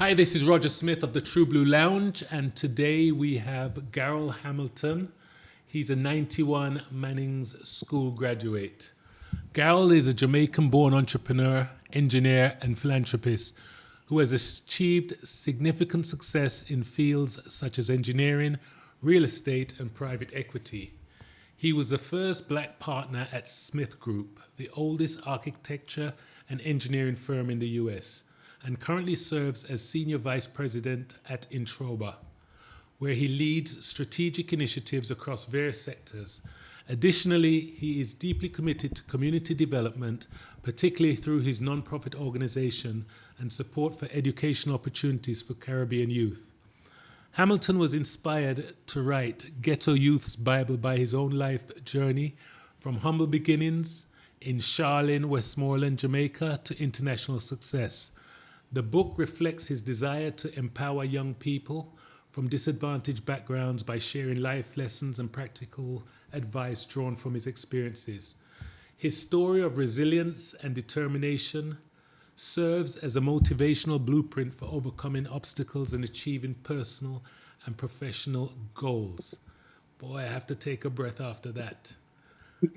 Hi, this is Roger Smith of the True Blue Lounge, and today we have Garold Hamilton. He's a 91 Manning's School graduate. Garold is a Jamaican-born entrepreneur, engineer, and philanthropist who has achieved significant success in fields such as engineering, real estate, and private equity. He was the first black partner at SmithGroup, the oldest architecture and engineering firm in the US, and currently serves as Senior Vice President at Introba, where he leads strategic initiatives across various sectors. Additionally, he is deeply committed to community development, particularly through his nonprofit organization and support for educational opportunities for Caribbean youth. Hamilton was inspired to write Ghetto Youth's Bible by his own life journey from humble beginnings in Shaolin, Westmoreland, Jamaica, to international success. The book reflects his desire to empower young people from disadvantaged backgrounds by sharing life lessons and practical advice drawn from his experiences. His story of resilience and determination serves as a motivational blueprint for overcoming obstacles and achieving personal and professional goals. Boy, I have to take a breath after that.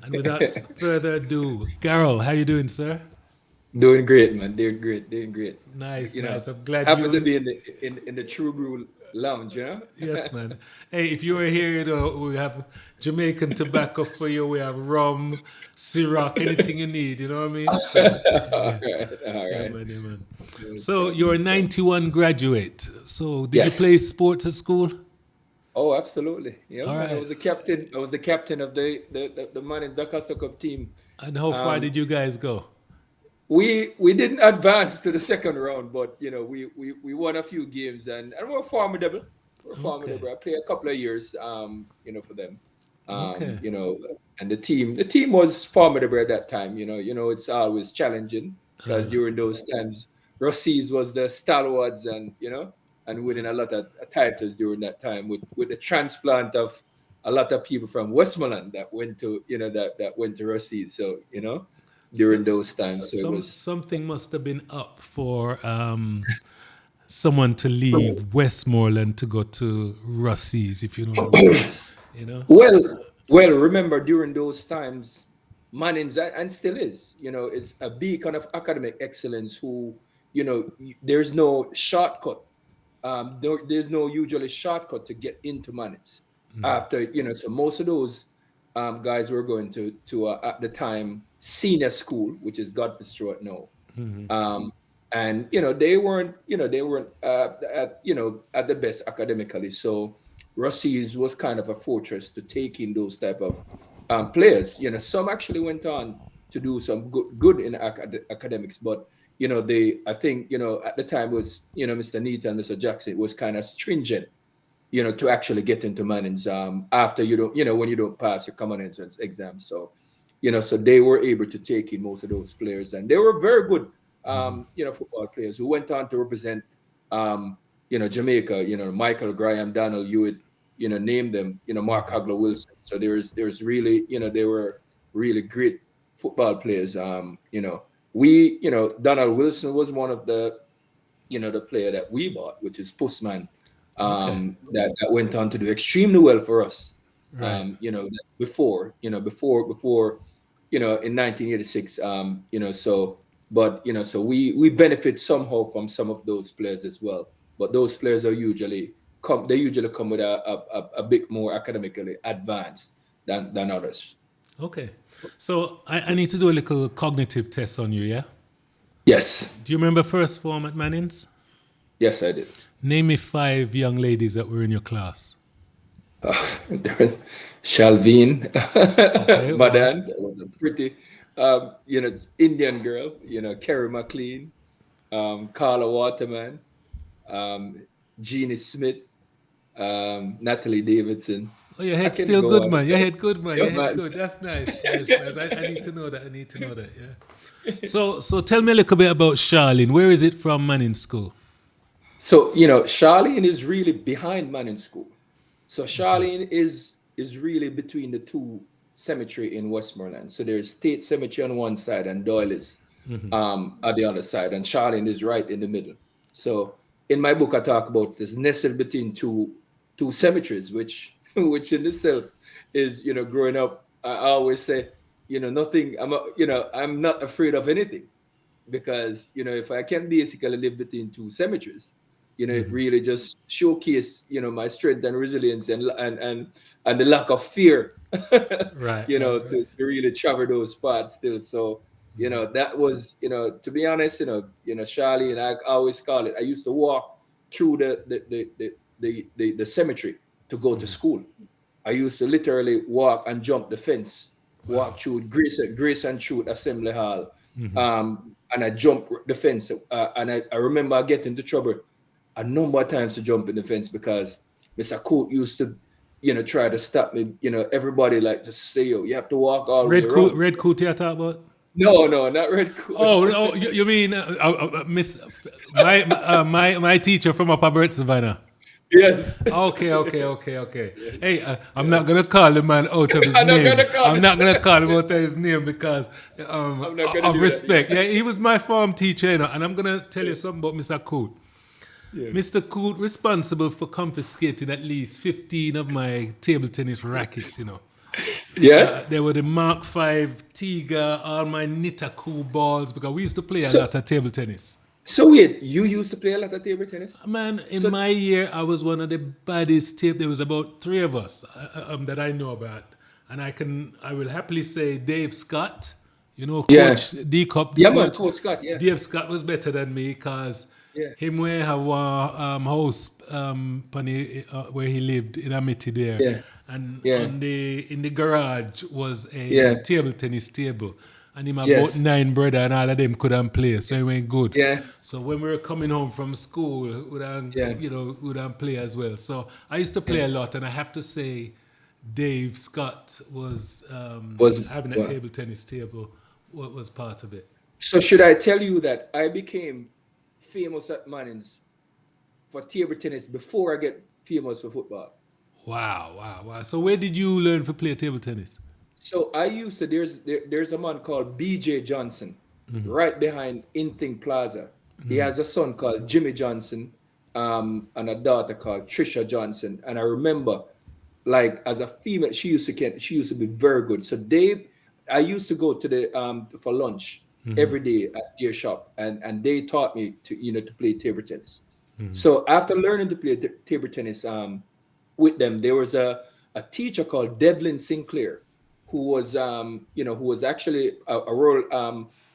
And without further ado, Garold, how you doing, sir? Doing great, man. Doing great. Doing great. Nice, You know, nice. I'm glad happy to you. be in the True Brew Lounge. Yes, man. Hey, if you were here, we have Jamaican tobacco for you. We have rum, Ciroc, anything you need. You know what I mean? So, All yeah, right. All yeah, right. man, yeah, man. So, Okay. you're a Okay. 91 graduate. So, did you play Yes. sports at school? Oh, absolutely. Yeah, All man. I right. was the captain. I was the captain of the Mannings Costa Cup team. And how far Um, did you guys go? we didn't advance to the second round, but we won a few games and we're formidable. We're Okay. formidable. I played a couple of years, for them. Okay. You know, and the team was formidable at that time. It's always challenging because during those times, Rossi's was the stalwarts, and winning a lot of titles during that time with the transplant of a lot of people from Westmoreland that went to that went to Rossi's. So So, during those times. So it was something must have been up for someone to leave Westmoreland to go to Russie's, if you know what I mean. You know? well, remember during those times, Mannings and still is, it's a beacon of academic excellence who, there's no shortcut. There's no usually shortcut to get into Mannings. After, so most of those guys were going to at the time senior school, which is Godfrey Stewart now. Um, and they weren't at the best academically. So Rossi's was kind of a fortress to take in those type of players. Some actually went on to do some good in academics, but they I think at the time was Mr. Neat and Mr. Jackson was kind of stringent. To actually get into Mannings after you don't, when you don't pass your common entrance exam. So, so they were able to take in most of those players, and they were very good, football players who went on to represent, Jamaica. Michael Graham, Donald Hewitt, name them. Mark Hagler Wilson. So there's really, they were really great football players. Donald Wilson was one of the player that we bought, which is Pussman, Okay. that went on to do extremely well for us. Right. Before, in 1986, so we benefit somehow from some of those players as well. But those players they usually come with a bit more academically advanced than others. Okay. So I need to do a little cognitive test on you, yeah? Yes, Do you remember first form at Manning's? yes, I did. Name me 5 young ladies that were in your class. There was Shalveen, Okay, one. Madan, that was a pretty, Indian girl, Kerry McLean, Carla Waterman, um, Jeannie Smith, Natalie Davidson. Oh, your I head's can still go good, on. man. Your head good, man. Yeah, Your head man. good. That's nice. Nice, nice. I need to know that. I need to know that, yeah. So tell me a little bit about Charlene. Where is it from, Manning School? So, Charlene is really behind Manning School. So Okay. Charlene is really between the two cemetery in Westmoreland. So there's State Cemetery on one side and Doyle is at the other side, and Charlene is right in the middle. So in my book I talk about this nestled between two cemeteries, which which in itself is, growing up, I always say, nothing. I'm not afraid of anything, because if I can basically live between two cemeteries, it really just showcase my strength and resilience, and the lack of fear, Right, right, right. to really travel those spots still. So that was, to be honest, Charlie, and I always call it, I used to walk through the cemetery to go to school. I used to literally walk and jump the fence, Wow. walk through Grace and Truth Assembly Hall, and I jumped the fence. And I remember I get into trouble a number of times to jump in the fence, because Mr. Coot used to, try to stop me. Everybody like to say, "Yo, you have to walk all the way around." Red coat you talk about? No, no, not Red Coot. Oh, oh, you mean Miss my teacher from Upper Brett Savannah? Yes. Okay. Hey, I'm not gonna call the man out of his I'm not name. gonna call I'm it. not gonna call him out of his name because I'm not gonna of do that. respect. Yeah, he was my form teacher, and I'm gonna tell you something about Mr. Coot. Yeah. Mr. Coot responsible for confiscating at least 15 of my table tennis rackets. Yeah. They were the Mark 5 Tiga, all my Nitaku balls, because we used to play a So, lot of table tennis. so wait, you used to play a lot of table tennis? Man, in So, my year, I was one of the baddest tape. There was about three of us that I know about, and I will happily say Dave Scott, yeah, Coach D Cup, the yeah, man, coach. Coach Scott, yeah, Dave Scott was better than me because yeah, him where have a house where he lived in Amity there, yeah, and yeah, in the garage was a yeah, table tennis table, and him about yes, 9 brother, and all of them couldn't play, so it went good. yeah, So when we were coming home from school, yeah, we'd play as well. So I used to play yeah. a lot, and I have to say, Dave Scott was Was having a well. table tennis table. What was part of it? So should I tell you that I became famous at Mannings for table tennis before I get famous for football? Wow. So where did you learn to play table tennis? So I used to there's a man called BJ Johnson right behind Inting Plaza. He has a son called Jimmy Johnson, and a daughter called Trisha Johnson. And I remember, like, as a female, she used to be very good. So I used to go to the for lunch every day at their shop, and they taught me to play table tennis. So after learning to play table tennis with them, there was a teacher called Devlin Sinclair, who was actually a world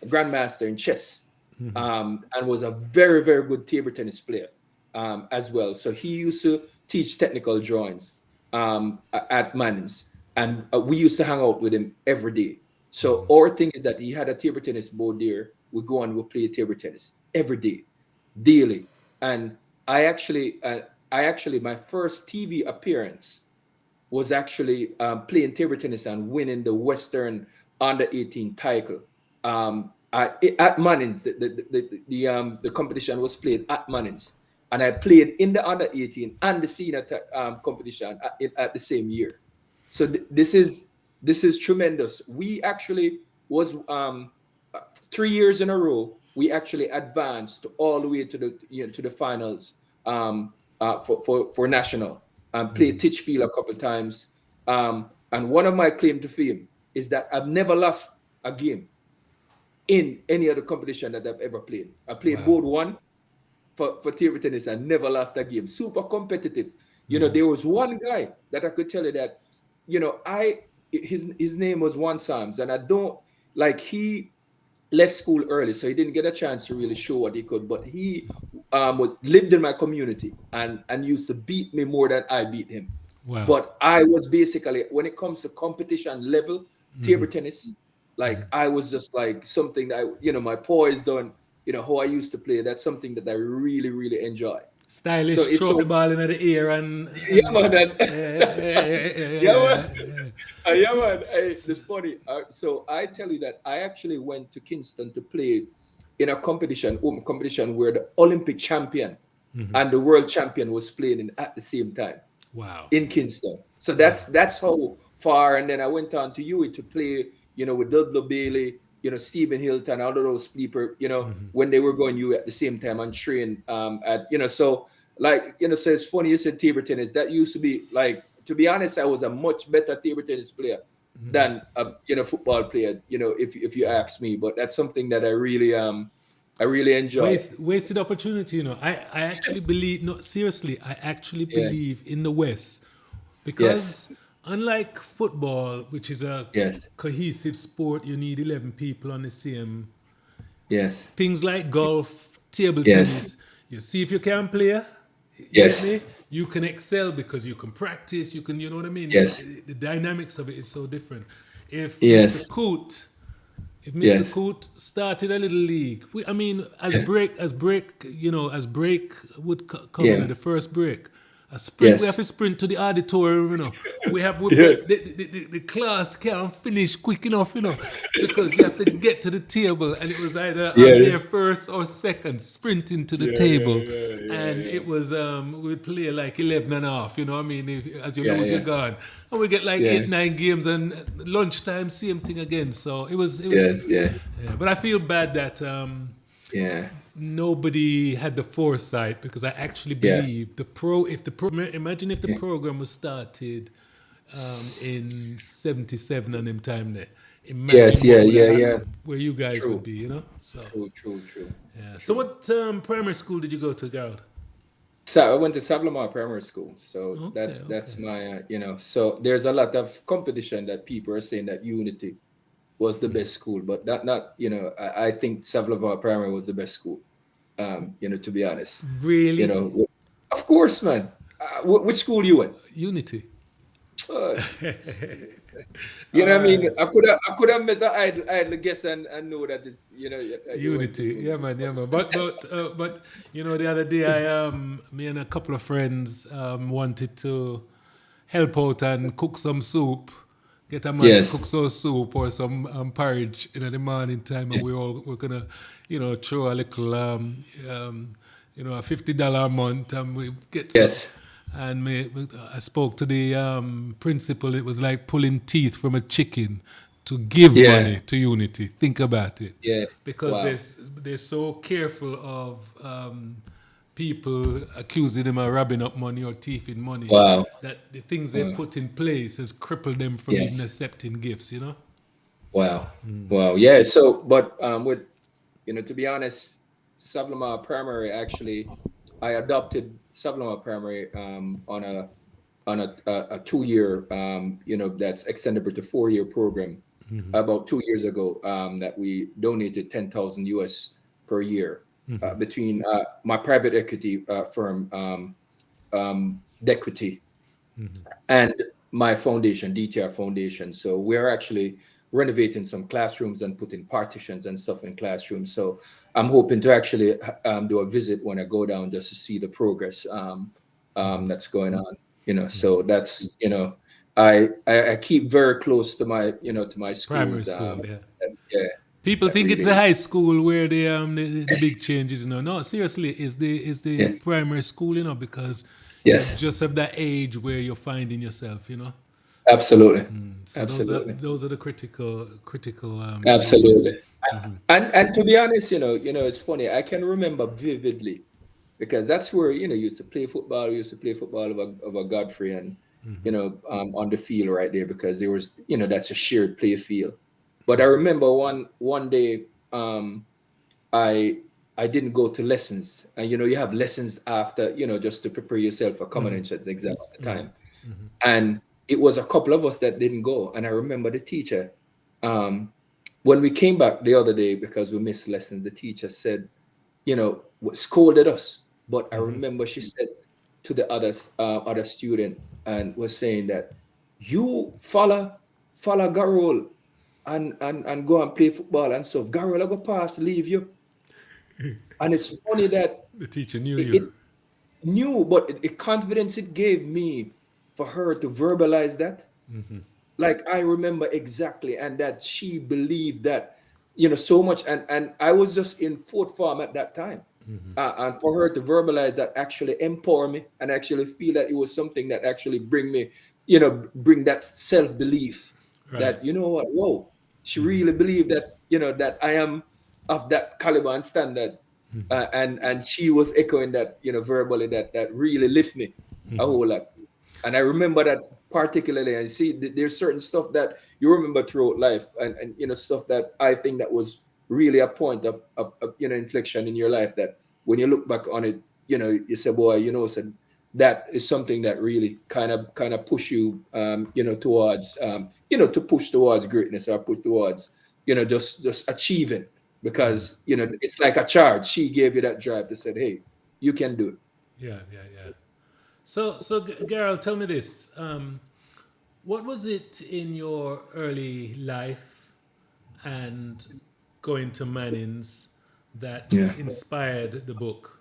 grandmaster in chess, and was a very, very good table tennis player as well. So he used to teach technical drawings at Mannings, and we used to hang out with him every day. So our thing is that he had a table tennis board there. We go and we play table tennis every day, daily. And I actually, uh, my first TV appearance was actually playing table tennis and winning the Western Under 18 title. At Mannings, the competition was played at Mannings, and I played in the Under 18 and the senior competition at the same year. So this is tremendous. We actually was 3 years in a row. We actually advanced all the way to the finals for national. Played Titchfield a couple of times. And one of my claim to fame is that I've never lost a game in any other competition that I've ever played. I played Wow. board one for table tennis and never lost a game. Super competitive. There was one guy that I could tell you that, his name was Juan Sams, and I don't like he left school early, so he didn't get a chance to really show what he could. But he lived in my community and used to beat me more than I beat him. Wow. But I was basically, when it comes to competition level table tennis, like I was just like something that my poise done. How I used to play. That's something that I really, really enjoy. So Stylish, it's throw up the so ball in the air and yeah, man. Yeah, man. yeah. Yeah, man. It's funny. So I tell you that I actually went to Kingston to play in a competition where the Olympic champion and the world champion was playing at the same time Wow. in Kingston. So that's how far. And then I went on to UWI to play, with Dudley Bailey, Stephen Hilton, all of those people, when they were going you at the same time and train at, so like, so it's funny you said table tennis. That used to be like, to be honest, I was a much better table tennis player than a, football player, if you ask me. But that's something that I really enjoy. Wasted opportunity, I actually believe, no, seriously, I actually Yeah. believe in the West Yes. because unlike football, which is a Yes. cohesive sport, you need 11 people on the same. Yes. Things like golf, table Yes. tennis, you see if you can play, you get Yes. me? You can excel because you can practice, you can, you know what I mean? Yes. The dynamics of it is so different. If Mr. Yes. Coote if Mr. Yes. Coote started a little league, I mean, Yeah. as break would come in Yeah. at the first break, a sprint, we have Yes. to sprint to the auditorium, Yeah. the class can't finish quick enough, because you have to get to the table, and it was either I'm Yeah. there first or second, sprinting to the Yeah. Yeah. table, Yeah. Yeah. and Yeah. it was, we'd play like 11 and a half, you know what I mean, as you Yeah. lose, you're Yeah. gone. And we get like Yeah. 8, 9 games, and lunchtime, same thing again. So it was, Yes. Yeah. yeah. But I feel bad that Yeah. nobody had the foresight because I actually Yes. believe if the program, imagine if the program was started in '77 and them time there. Yes. Imagine Yeah. what would have Yeah. Yeah. happened, where you guys would True. be, So, True. True. True. yeah. So, True. what primary school did you go to, Garold? So I went to Savlamar Primary School. So Okay, that's okay. my so there's a lot of competition that people are saying that Unity was the best school, but not I think Savlamar Primary was the best school. To be honest, you Really? know, of course, man. Which school you went? Unity. Uh, what I mean? Uh, I could have met the idle guess and know that it's that you went to Unity, yeah, Unity. man, yeah, man. But the other day me and a couple of friends wanted to help out and cook some soup, get a man to Yes. cook some soup or some porridge in the morning time, and we're gonna, throw a little a $50 a month, and we get some. Yes. And I spoke to the principal. It was like pulling teeth from a chicken to give Yeah. money to Unity. Think about it, Yeah. because Wow. they're so careful of people accusing them of robbing up money or thieving money Wow. that the things they Wow. put in place has crippled them from even Yes. accepting gifts. Wow. Wow. Yeah. So, but with to be honest, Savlamar Primary actually, I adopted Savlamar Primary on a 2 year that's extended to 4 year program about 2 years ago that we donated 10,000 US per year between my private equity firm Dequity and my foundation, DTR Foundation. So we're actually renovating some classrooms and putting partitions and stuff in classrooms. So I'm hoping to actually do a visit when I go down just to see the progress that's going on. So that's I keep very close to my Primary schools. school, yeah. Yeah, People that think it's the really, high school where the big changes. No, seriously, it's the yeah, primary school, because you're yes, just of that age where you're finding yourself. absolutely, So those are absolutely. those are the critical ages. Absolutely. And to be honest, it's funny. I can remember vividly because that's where used to play football. We used to play football of a Godfrey and on the field right there because there was that's a shared play field. But I remember one day I I didn't go to lessons, and you have lessons after just to prepare yourself for common entrance exam at the time, and it was a couple of us that didn't go, and I remember the teacher. Um, when we came back the other day because we missed lessons, the teacher said, scolded us. But I remember she said to the other student and was saying that you follow Garold and go and play football and stuff. Garold, I go pass, leave you. And it's funny that The teacher knew it you. knew, but the confidence it gave me for her to verbalize that, like I remember exactly, and that she believed that so much, and I was just in fourth form at that time, and for her to verbalize that actually empower me and actually feel that it was something that actually bring that self-belief Right. that what, whoa, She really believed that, that I am of that caliber and standard. And she was echoing that, verbally, that really lift me a whole lot. And I remember that particularly. And see, there's certain stuff that you remember throughout life, and stuff that I think that was really a point of inflection in your life, that when you look back on it, you say, boy, so that is something that really kind of push you, towards, to push towards greatness, or push towards, just achieving, because, it's like a charge. She gave you that drive to say, hey, you can do it. Yeah, yeah, yeah. So, Garold, tell me this. What was it in your early life and going to Manning's that Yeah. inspired the book?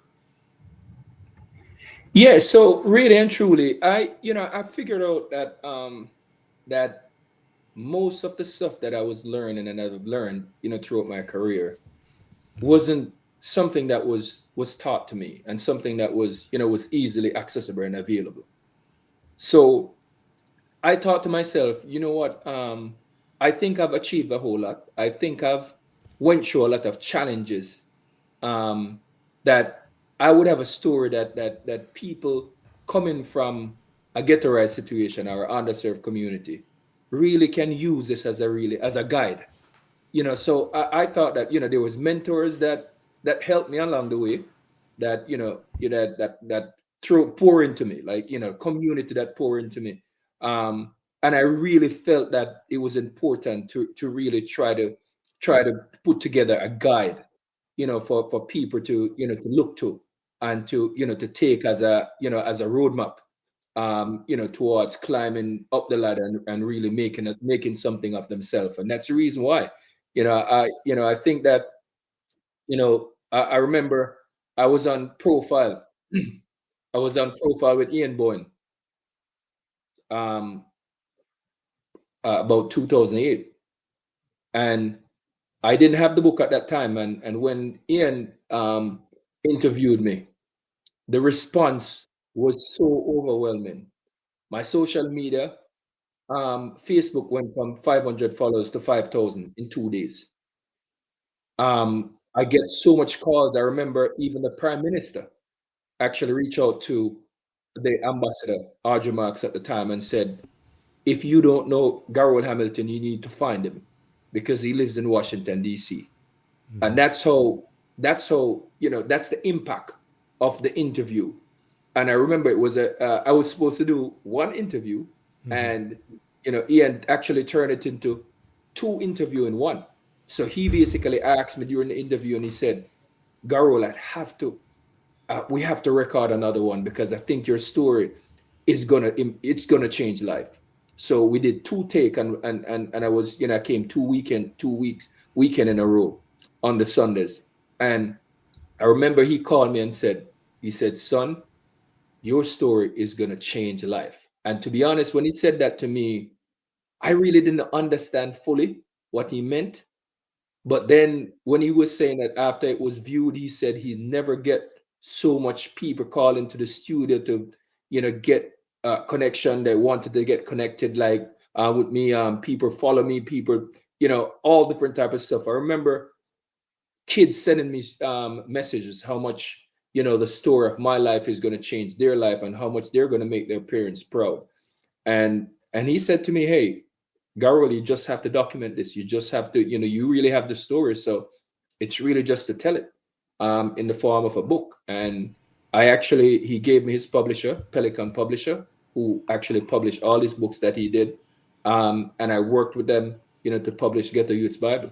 Yeah, so really and truly, I figured out that that most of the stuff that I was learning and I've learned, throughout my career, wasn't something that was taught to me, and something that was easily accessible and available. So I thought to myself, you know what? I think I've achieved a whole lot. I think I've went through a lot of challenges, um, that I would have a story that people coming from a ghettoized situation or underserved community really can use this as a guide. So I thought that, there was mentors that helped me along the way, that that throw pour into me, like, community that pour into me. And I really felt that it was important to really try to put together a guide, for people to look to, and to take as a roadmap, towards climbing up the ladder, and really making something of themselves. And that's the reason why, I think that, I remember I was on profile. I was on profile with Ian Boyne, um, about 2008, and I didn't have the book at that time. And when Ian, interviewed me, the response was so overwhelming. My social media, Facebook went from 500 followers to 5,000 in 2 days. I get so much calls. I remember even the Prime Minister actually reached out to the ambassador, Audrey Marks, at the time, and said, if you don't know Garold Hamilton, you need to find him, because he lives in Washington, D.C. And that's the impact of the interview. And I remember it was I was supposed to do one interview, and Ian actually turned it into two interview in one. So he basically asked me during the interview, and he said, Garold, we have to record another one, because I think your story it's gonna change life. So we did two take, and I was, I came 2 weeks weekend in a row on the Sundays. And I remember he called me and he said, son, your story is gonna change life. And to be honest, when he said that to me, I really didn't understand fully what he meant. But then when he was saying that after it was viewed, he said he never get so much people calling to the studio to, get a connection. They wanted to get connected, like, with me. People follow me, people, all different type of stuff. I remember kids sending me, messages, how much, the story of my life is going to change their life, and how much they're going to make their parents proud. And he said to me, hey, Garold, you just have to document this. You just have to, you really have the story. So it's really just to tell it, in the form of a book. And he gave me his publisher, Pelican Publisher, who actually published all his books that he did. And I worked with them, to publish Ghetto Youth's Bible.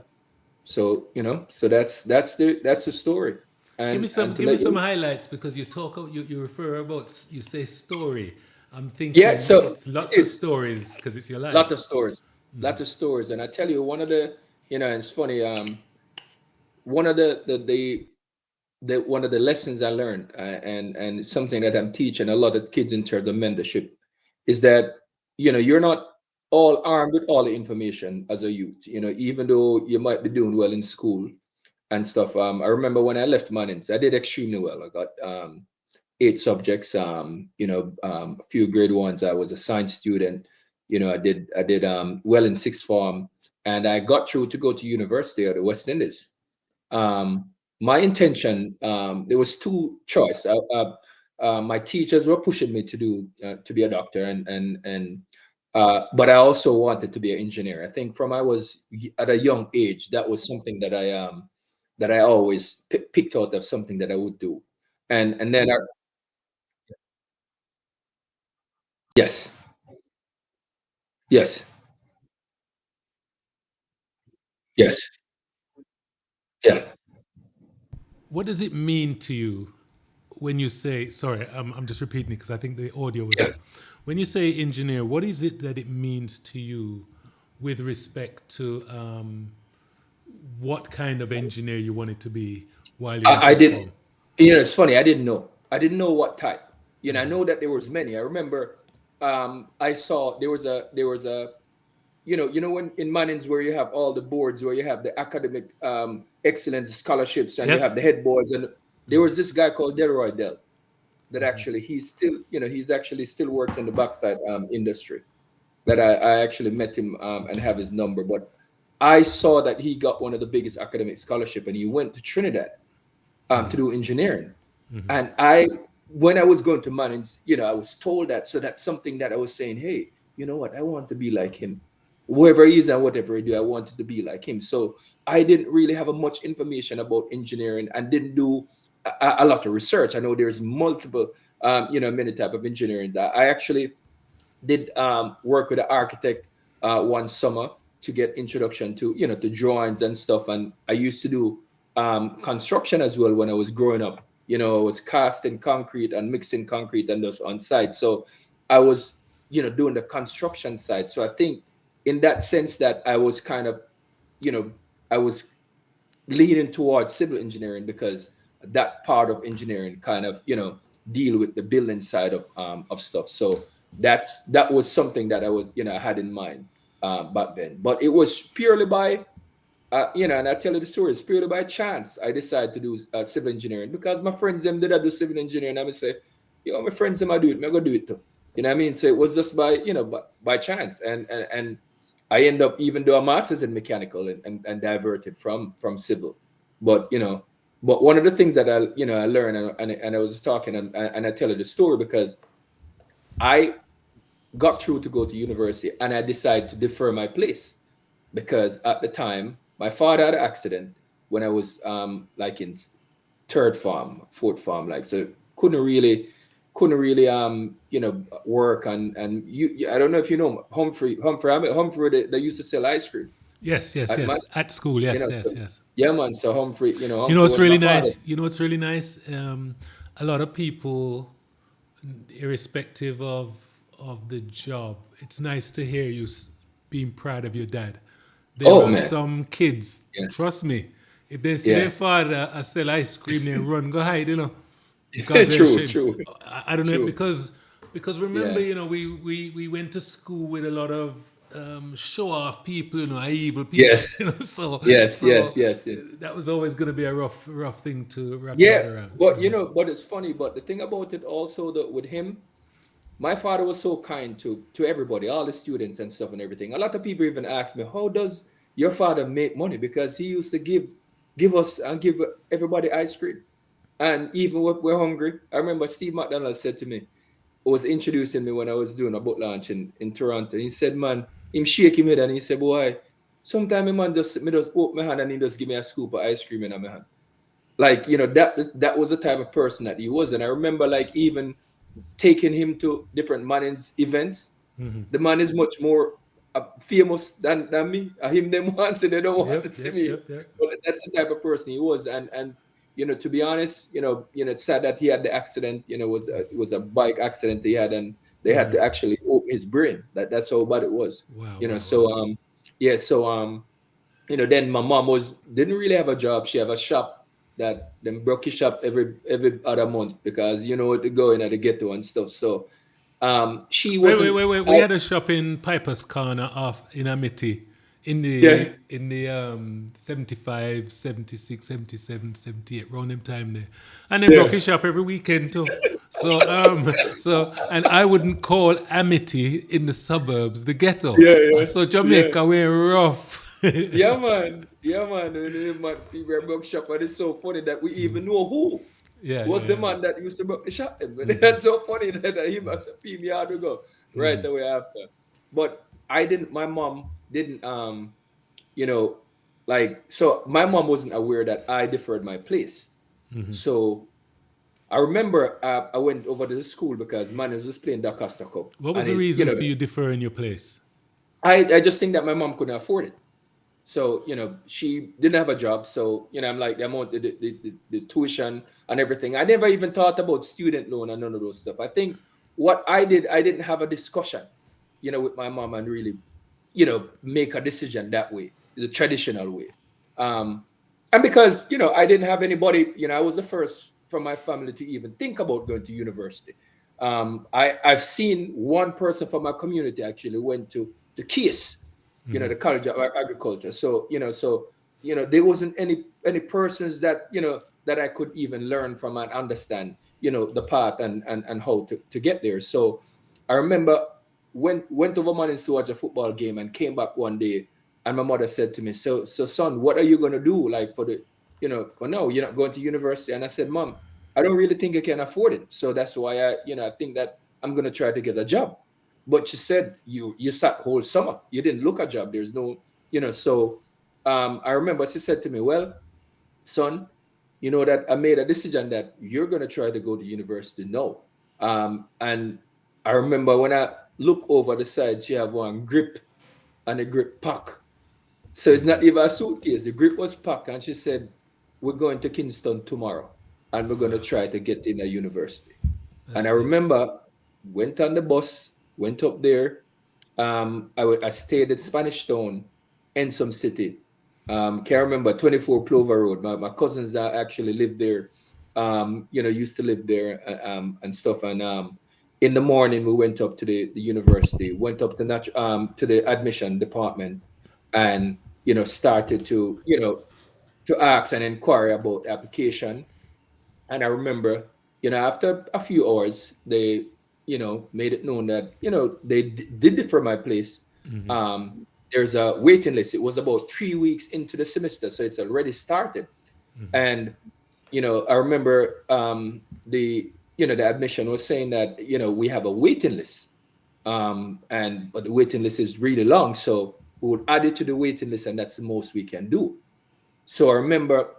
So, so that's the story. And to Give me let some you, highlights, because you refer about, you say story. I'm yeah, thinking so it's it lots of is. stories because it's your Lot life. of stories, lot of stories. And I tell you, one of the, it's funny, one of the one of the lessons I learned, and something that I'm teaching a lot of kids in terms of mentorship, is that, you're not all armed with all the information as a youth, even though you might be doing well in school and stuff. I remember when I left Mannings, I did extremely well. I got, 8 subjects, a few grade ones. I was a science student. I did well in sixth form. and I got through to go to university at the West Indies. Um, my intention, there was two choice. My teachers were pushing me to do to be a doctor, but I also wanted to be an engineer. I think from I was at a young age, that was something that I always picked out of something that I would do. And then yes, yes, yes, yeah. What does it mean to you when you say, sorry, I'm just repeating it because I think the audio was Yeah. off. When you say engineer, what is it that it means to you with respect to what kind of engineer you wanted to be while you're in I fifth did. form? It's funny. I didn't know. I didn't know what type. I know that there was many. I remember. I saw there was a when in Mannings where you have all the boards where you have the academic excellence scholarships and you Yep. have the head boards, and there was this guy called Delroy Dell that actually he's still he's actually still works in the backside industry. That I actually met him and have his number, but I saw that he got one of the biggest academic scholarship and he went to Trinidad to do engineering. And when I was going to Mannings, I was told that. So that's something that I was saying, hey, you know what? I want to be like him. Whoever he is and whatever he do, I wanted to be like him. So I didn't really have a much information about engineering and didn't do a lot of research. I know there's multiple, many type of engineering. I actually did work with an architect one summer to get introduction to to drawings and stuff, and I used to do construction as well when I was growing up. I was casting concrete and mixing concrete and those on site, so I was doing the construction side. So I think in that sense that I was kind of you know I was leaning towards civil engineering because that part of engineering kind of deal with the building side of stuff. So that was something that I was I had in mind back then. But it was purely by and I tell you the story, it's purely by chance I decided to do civil engineering because my friends them did I do civil engineering. I would say, my friends them I do it, I go do it too. You know what I mean? So it was just by by chance, and I end up even do a master's in mechanical and diverted from civil, but but one of the things that I learned and I was talking and I tell you the story because I got through to go to university and I decided to defer my place because at the time my father had an accident when I was like in third farm, fourth farm, like so couldn't really work and I don't know if you know Humphrey they used to sell ice cream Yes, yes, at my yes. At school, yes, so, yes, yes. yeah man, so Humphrey You know Humphrey what's was my really father. nice? You know what's really nice? A lot of people, irrespective of the job, it's nice to hear you being proud of your dad. There Oh are man, some kids, yeah, trust me, if they see yeah. their father sell ice cream, they run, go hide, because they're True, ashamed. true, I don't know true. because remember, Yeah. we went to school with a lot of show off people, evil people, Yes. so Yes. Yes. Yes. Yeah. that was always going to be a rough thing to wrap your Yeah, head around. but but it's funny. But the thing about it also that with him, my father was so kind to everybody, all the students and stuff and everything. A lot of people even ask me, how does your father make money? Because he used to give us and give everybody ice cream, and even when we're hungry. I remember Steve McDonald said to me, was introducing me when I was doing a book launch in Toronto. He said, man, him shake him head and he said, boy, sometimes man just open my hand and he just give me a scoop of ice cream in my hand. Like, that was the type of person that he was. And I remember like even taking him to different Mannings events. The man is much more famous than me. Him them want to they don't want to Yep, see yep, me. yep, yep. But that's the type of person he was. And to be honest, it's sad that he had the accident. It was a bike accident he had, and they had to actually open his brain. That's how bad it was. Wow, You know, wow, wow. so yeah, so then my mom didn't really have a job. She have a shop that then broke his shop every other month because to go in at the ghetto and stuff. So she Wait, wait, wasn't. wait, wait. We had a shop in Piper's Corner off in Amity Yeah. in the 75, 76, 77, 78, around them time there. And they broke Yeah. his shop every weekend too. So and I wouldn't call Amity in the suburbs the ghetto. Yeah, yeah, So yeah. Jamaica we're rough. Yeah, man. Man, people broke shop, and it's so funny that we even know who Yeah, was yeah, the yeah. man that used to broke the shop. And that's so funny that he must have been yard to go right Mm-hmm. away after. But I didn't. My mom didn't. You know, like so. My mom wasn't aware that I deferred my place. So I remember I went over to the school because man was just playing Da Costa Cup, What was and the it, you reason know, for you deferring your place? I just think that my mom couldn't afford it. So, she didn't have a job. So, I'm like the amount, the tuition and everything. I never even thought about student loan and none of those stuff. I think what I did, I didn't have a discussion, with my mom and really, make a decision that way, the traditional way. Um, and because, I didn't have anybody, I was the first from my family to even think about going to university. I've seen one person from my community actually went to KISS, the College of Agriculture. So, there wasn't any persons that, that I could even learn from and understand, the path and how to get there. So I remember went over Mannings to watch a football game and came back one day and my mother said to me, so son, what are you gonna do like for the, for now, you're not going to university? And I said, Mom, I don't really think I can afford it. So that's why I think that I'm gonna try to get a job. But she said, you sat whole summer. You didn't look a job. There's no, so I remember she said to me, well, son, you know that I made a decision that you're gonna try to go to university now. And I remember when I look over the side, she have one grip and a grip pack. So it's not even a suitcase. The grip was packed, and she said, we're going to Kingston tomorrow and we're gonna try to get in a university. And That's I good. remember went on the bus, went up there. I stayed at Spanish Town in some city. Can't remember 24 Plover Road. My cousins actually lived there. Used to live there and stuff. And in the morning we went up to the university, went up to the admission department, and started to to ask and inquire about the application. And I remember, after a few hours, they, made it known that, they did defer my place. There's a waiting list. It was about 3 weeks into the semester, so it's already started. And, I remember the admission was saying that, we have a waiting list. But the waiting list is really long. So we would add it to the waiting list, and that's the most we can do. So I remember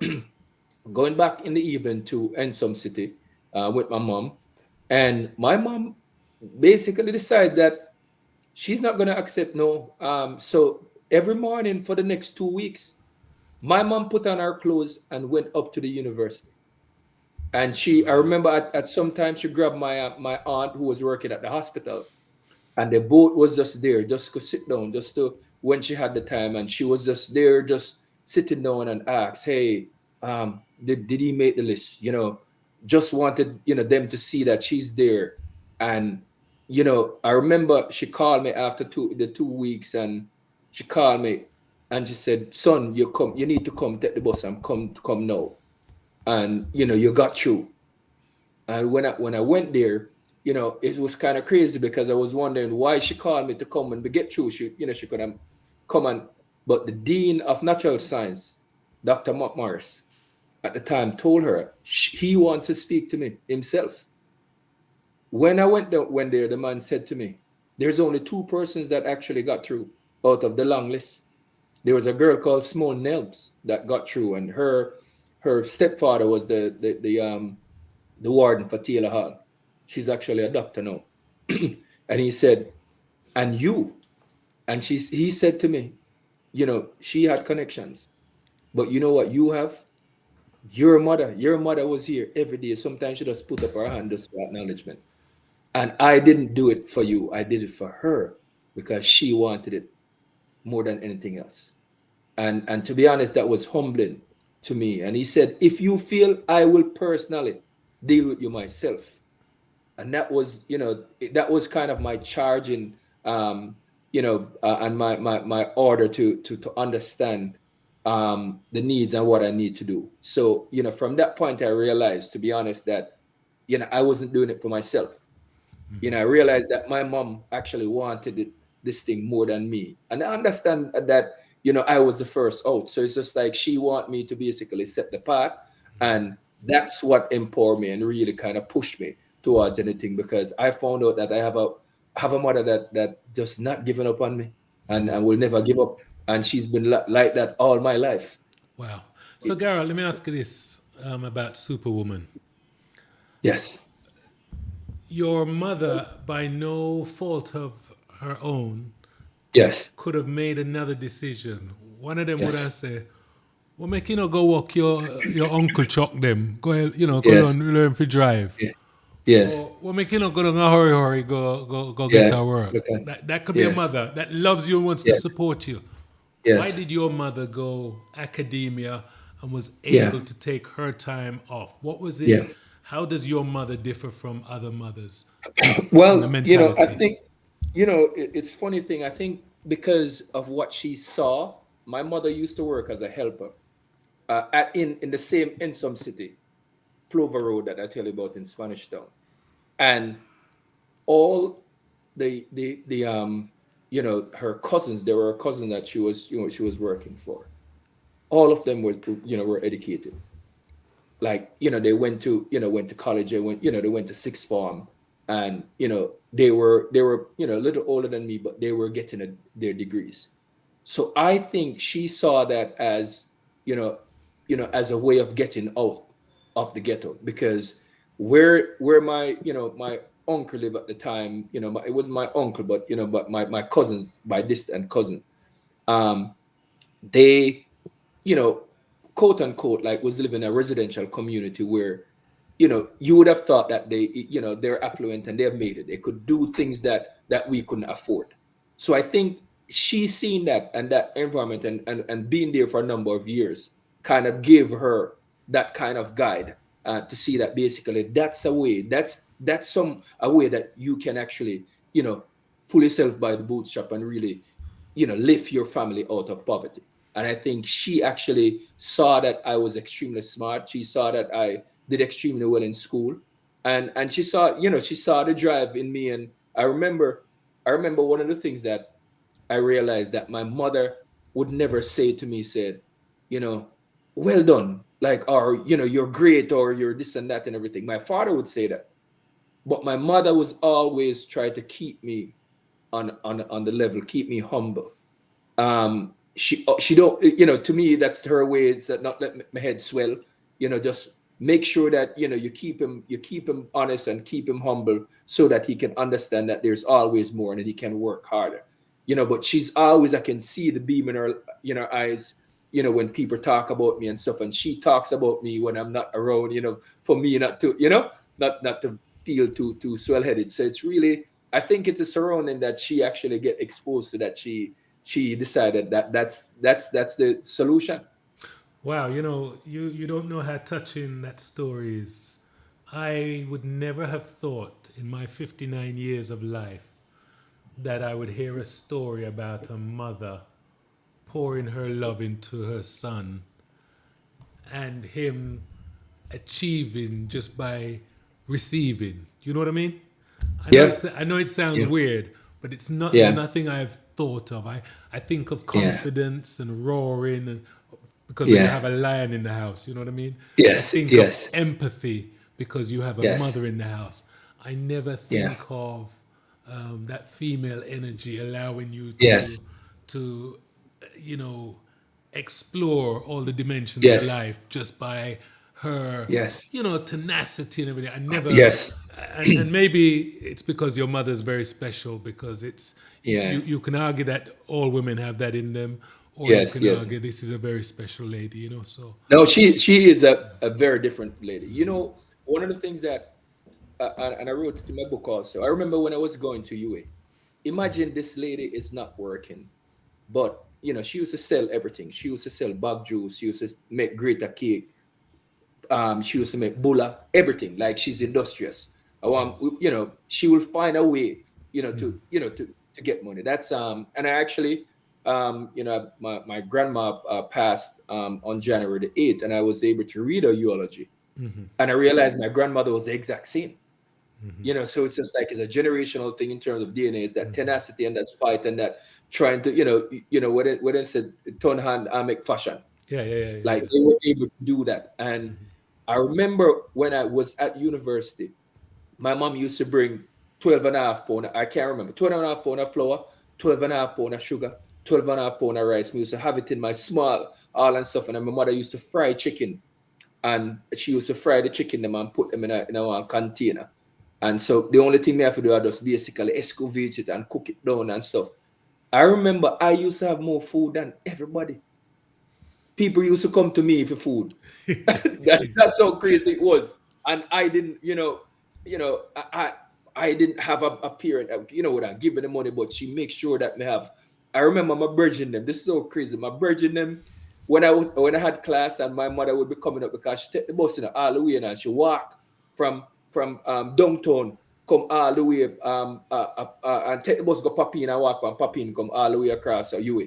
going back in the evening to Ensom City with my mom. And my mom basically decided that she's not going to accept no. So every morning for the next 2 weeks, my mom put on her clothes and went up to the university. And I remember at some time she grabbed my aunt who was working at the hospital, and the boat was just there just to sit down, just to when she had the time, and she was just there just sitting down and asked, hey, did he make the list, just wanted them to see that she's there. And I remember she called me after the 2 weeks, and she called me and she said, son, you need to come take the bus and come now. And you got through. And when I went there, it was kind of crazy because I was wondering why she called me to come and get through. She could have come and, but the dean of natural science, Dr. Mark Morris, at the time told her he wants to speak to me himself. When I went there, the man said to me, "There's only two persons that actually got through out of the long list. There was a girl called Small Nelms that got through, and her stepfather was the warden for Taylor Hall. She's actually a doctor now." And he said, and you. And he said to me, she had connections. But you know what you have? Your mother was here every day. Sometimes she just put up her hand just for acknowledgement. And I didn't do it for you. I did it for her because she wanted it more than anything else. And to be honest, that was humbling to me. And he said, if you feel, I will personally deal with you myself. And that was that was kind of my charge in and my order to understand the needs and what I need to do. So from that point I realized, to be honest, that I wasn't doing it for myself. I realized that my mom actually wanted this thing more than me. And I understand that I was the first out. So it's just like she want me to basically set the path, and that's what empowered me and really kind of pushed me towards anything, because I found out that I have a mother that just not giving up on me, and will never give up, and she's been like that all my life. Wow. So, Garold, let me ask you this about Superwoman. Yes, Your mother, by no fault of her own, yes, could have made another decision. One of them would have yes, said, "Well, make you know go walk your uncle Chuck them. Go go yes, learn to drive." yeah, yes, Or well, make you know go down a hurry, go get yeah. her work. Okay. That could be a Yes, mother that loves you and wants to yes, support you. Why yes, did your mother go academia and was yeah, able to take her time off? What was yeah. it? How does your mother differ from other mothers in the Well, I mentality? think, it's funny thing. I think because of what she saw, my mother used to work as a helper in the same in some city, Plover Road, that I tell you about in Spanish Town, and all her cousins. There were a cousin that she was working for. All of them were educated. Like, they went to college. They went to sixth form, and they were a little older than me, but they were getting their degrees. So I think she saw that as, you know as a way of getting out of the ghetto, because where my uncle lived at the time. It wasn't my uncle, but my cousins, by distant cousin. um they, you know, quote unquote, like, was living in a residential community where, you would have thought that they're affluent and they've made it. They could do things that we couldn't afford. So I think she's seen that, and that environment, and being there for a number of years kind of gave her that kind of guide, to see that basically that's a way, that's some a way that you can actually, pull yourself by the bootstrap and really, lift your family out of poverty. And I think she actually saw that I was extremely smart. She saw that I did extremely well in school, and she saw the drive in me. And I remember one of the things that I realized that my mother would never say to me, said, you know, well done, like, or, you're great, or you're this and that and everything. My father would say that, but my mother was always trying to keep me on the level, keep me humble. She don't, to me, that's her ways, that not let my head swell. Just make sure that, you keep him honest and keep him humble, so that he can understand that there's always more and that he can work harder. But she's always, I can see the beam in her, eyes, when people talk about me and stuff, and she talks about me when I'm not around, for me not to, not to feel too swell-headed. So it's really, I think it's a surrounding that she actually get exposed to, that she decided that that's the solution. Wow, you don't know how touching that story is. I would never have thought in my 59 years of life that I would hear a story about a mother pouring her love into her son and him achieving just by receiving. You know what I mean? Yep. I know it sounds Yeah. weird, but it's not Yeah. nothing I've thought of. I think of Yeah. confidence and roaring, and because you Yeah. have a lion in the house. You know what I mean? I Yes. think of Yes. empathy because you have a Yes. mother in the house. I never Yeah. think of that female energy allowing you Yes. to you know explore all the dimensions of Yes. life just by her Yes. tenacity and everything. I never Yes. and maybe it's because your mother's very special, because it's Yeah. you can argue that all women have that in them, or you Yes. can Yes. argue this is a very special lady, so No, she is a very different lady. One of the things that, and I wrote it in my book also. I remember when I was going to UA. Imagine this lady is not working, but she used to sell everything. She used to sell bug juice. She used to make grita cake. She used to make bulla, everything. Like, she's industrious. She will find a way, to get money. And I actually, my grandma passed on January the 8th, and I was able to read her eulogy, and I realized my grandmother was the exact same. You know, so it's just like it's a generational thing in terms of DNA. Is that tenacity and that fight and that trying to, what it said, turn hand and make fashion. Yeah, yeah, yeah, Like yeah. they were able to do that. And I remember when I was at university, my mom used to bring 12 and a half pound, I can't remember, 12 and a half pound of flour, 12 and a half pound of sugar, 12 and a half pound of rice. We used to have it in my small all and stuff. And then my mother used to fry chicken, and she used to fry the chicken them and put them in a one container. And so the only thing we have to do is just basically excavate it and cook it down and stuff. I remember I used to have more food than everybody. People used to come to me for food. That's how crazy it was. And I didn't, I didn't have a parent, would I give me the money, but she makes sure that me have. I remember my virgin them. This is so crazy. My virgin them, when I had class and my mother would be coming up because she take the bus all the way and she walk from downtown, come all the way and take the bus go Papine and walk from Papine come all the way across UA.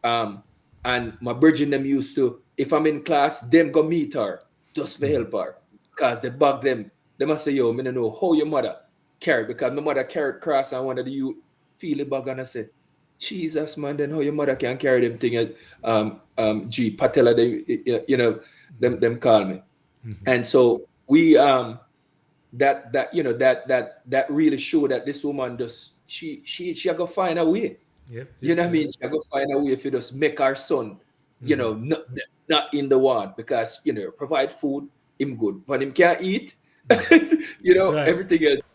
Um, and my virgin them used to, if I'm in class, them go meet her just for help her. Because they bug them. They must say, yo, me no know how your mother carried, because my mother carried cross and one of the you feel the bug and I say, Jesus man, then how your mother can carry them thing at G Patella, they them call me. And so we that really showed that this woman just she go find a way. Yep, You yep, know what I yep. mean? She go find a way if you just make our son, not in the ward, because provide food, him good. But him can't eat, That's right. everything else,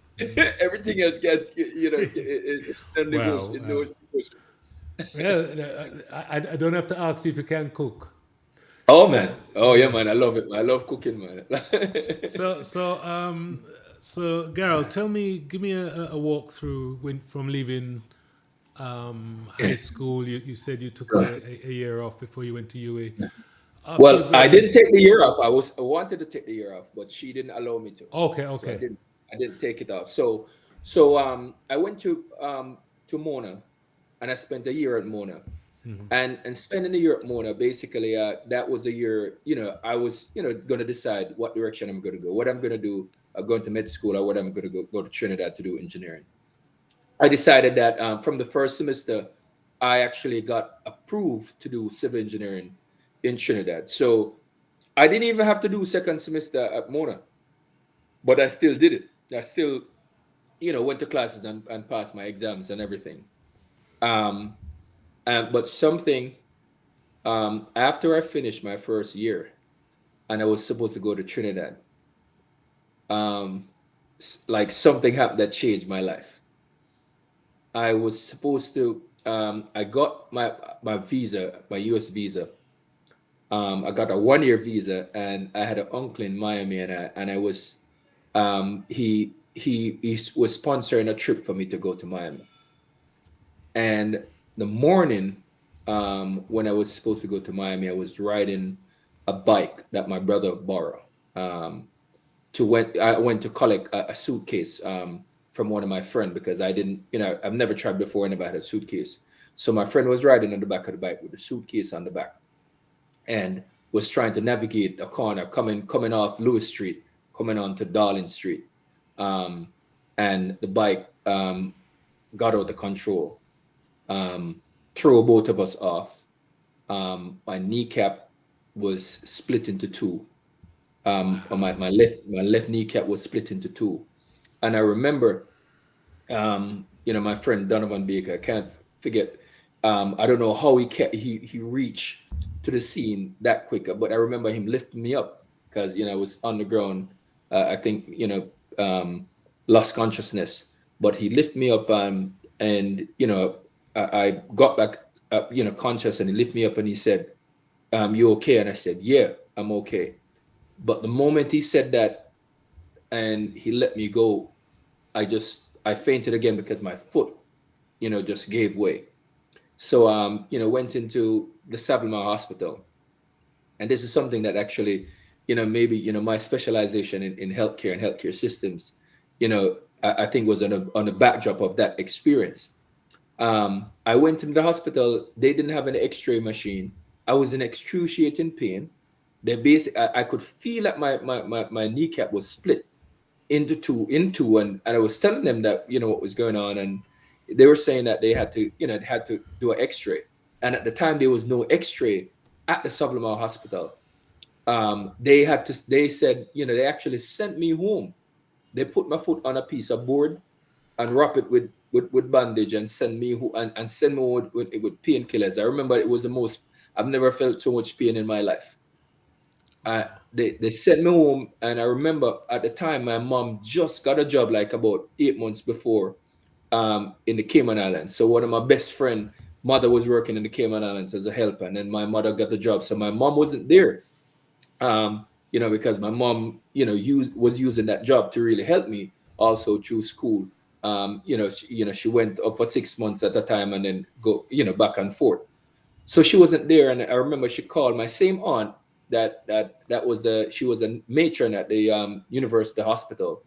everything else gets, it's no Wow, negotiable. wow. Well, I don't have to ask you if you can cook. Oh So, man, oh yeah, man, I love it. Man. I love cooking, man. so, so, um, so, Garold, give me a walkthrough from leaving high school. You said you took a year off before you went to UA. After you Well, I didn't graduated, take the year off. I wanted to take the year off, but she didn't allow me to. okay, So I okay. didn't. I didn't take it off. So I went to Mona, and I spent a year at Mona. And spending a year at Mona, basically, that was a year. I was going to decide what direction I'm going to go, what I'm going to do, going to med school, or what I'm going to go to Trinidad to do engineering. I decided that from the first semester, I actually got approved to do civil engineering in Trinidad. So I didn't even have to do second semester at Mona, but I still did it. I still, went to classes and passed my exams and everything. Um, but something after I finished my first year and I was supposed to go to Trinidad, um, like something happened that changed my life. I was supposed to. I got my visa, my U.S. visa. I got a 1 year visa, and I had an uncle in Miami, and I was he was sponsoring a trip for me to go to Miami. And the morning when I was supposed to go to Miami, I was riding a bike that my brother borrowed. Um, I went to collect a suitcase from one of my friend, because I didn't, I've never tried before. I never had a suitcase. So my friend was riding on the back of the bike with the suitcase on the back, and was trying to navigate a corner coming off Lewis Street, coming onto Darling Street. Um, and the bike got out of control, um, threw both of us off. My kneecap was split into two. My left kneecap was split into two. And I remember, my friend Donovan Baker, I can't forget. I don't know how he reached to the scene that quick, but I remember him lifting me up, because I was on the ground. I think lost consciousness, but he lifted me up, and I got back conscious, and he lifted me up and he said, "You okay?" And I said, "Yeah, I'm okay." But the moment he said that and he let me go, I fainted again, because my foot, just gave way. So went into the Savile Hospital. And this is something that actually, maybe, my specialization in healthcare and healthcare systems, I think was on the backdrop of that experience. I went into the hospital. They didn't have an X-ray machine. I was in excruciating pain. I could feel that my kneecap was split. and I was telling them that, what was going on, and they were saying that they had to do an X-ray, and at the time there was no X-ray at the Sutherland Hospital. They said, they actually sent me home. They put my foot on a piece of board and wrap it with bandage and send me and send me with painkillers. I remember it was the most, I've never felt so much pain in my life. uh, they sent me home, and I remember at the time my mom just got a job like about 8 months before, in the Cayman Islands. So one of my best friend mother was working in the Cayman Islands as a helper, and then my mother got the job. So my mom wasn't there, because my mom, was using that job to really help me also through school. She went up for 6 months at a time and then go, back and forth. So she wasn't there, and I remember she called my same aunt that was the she was a matron at the university hospital,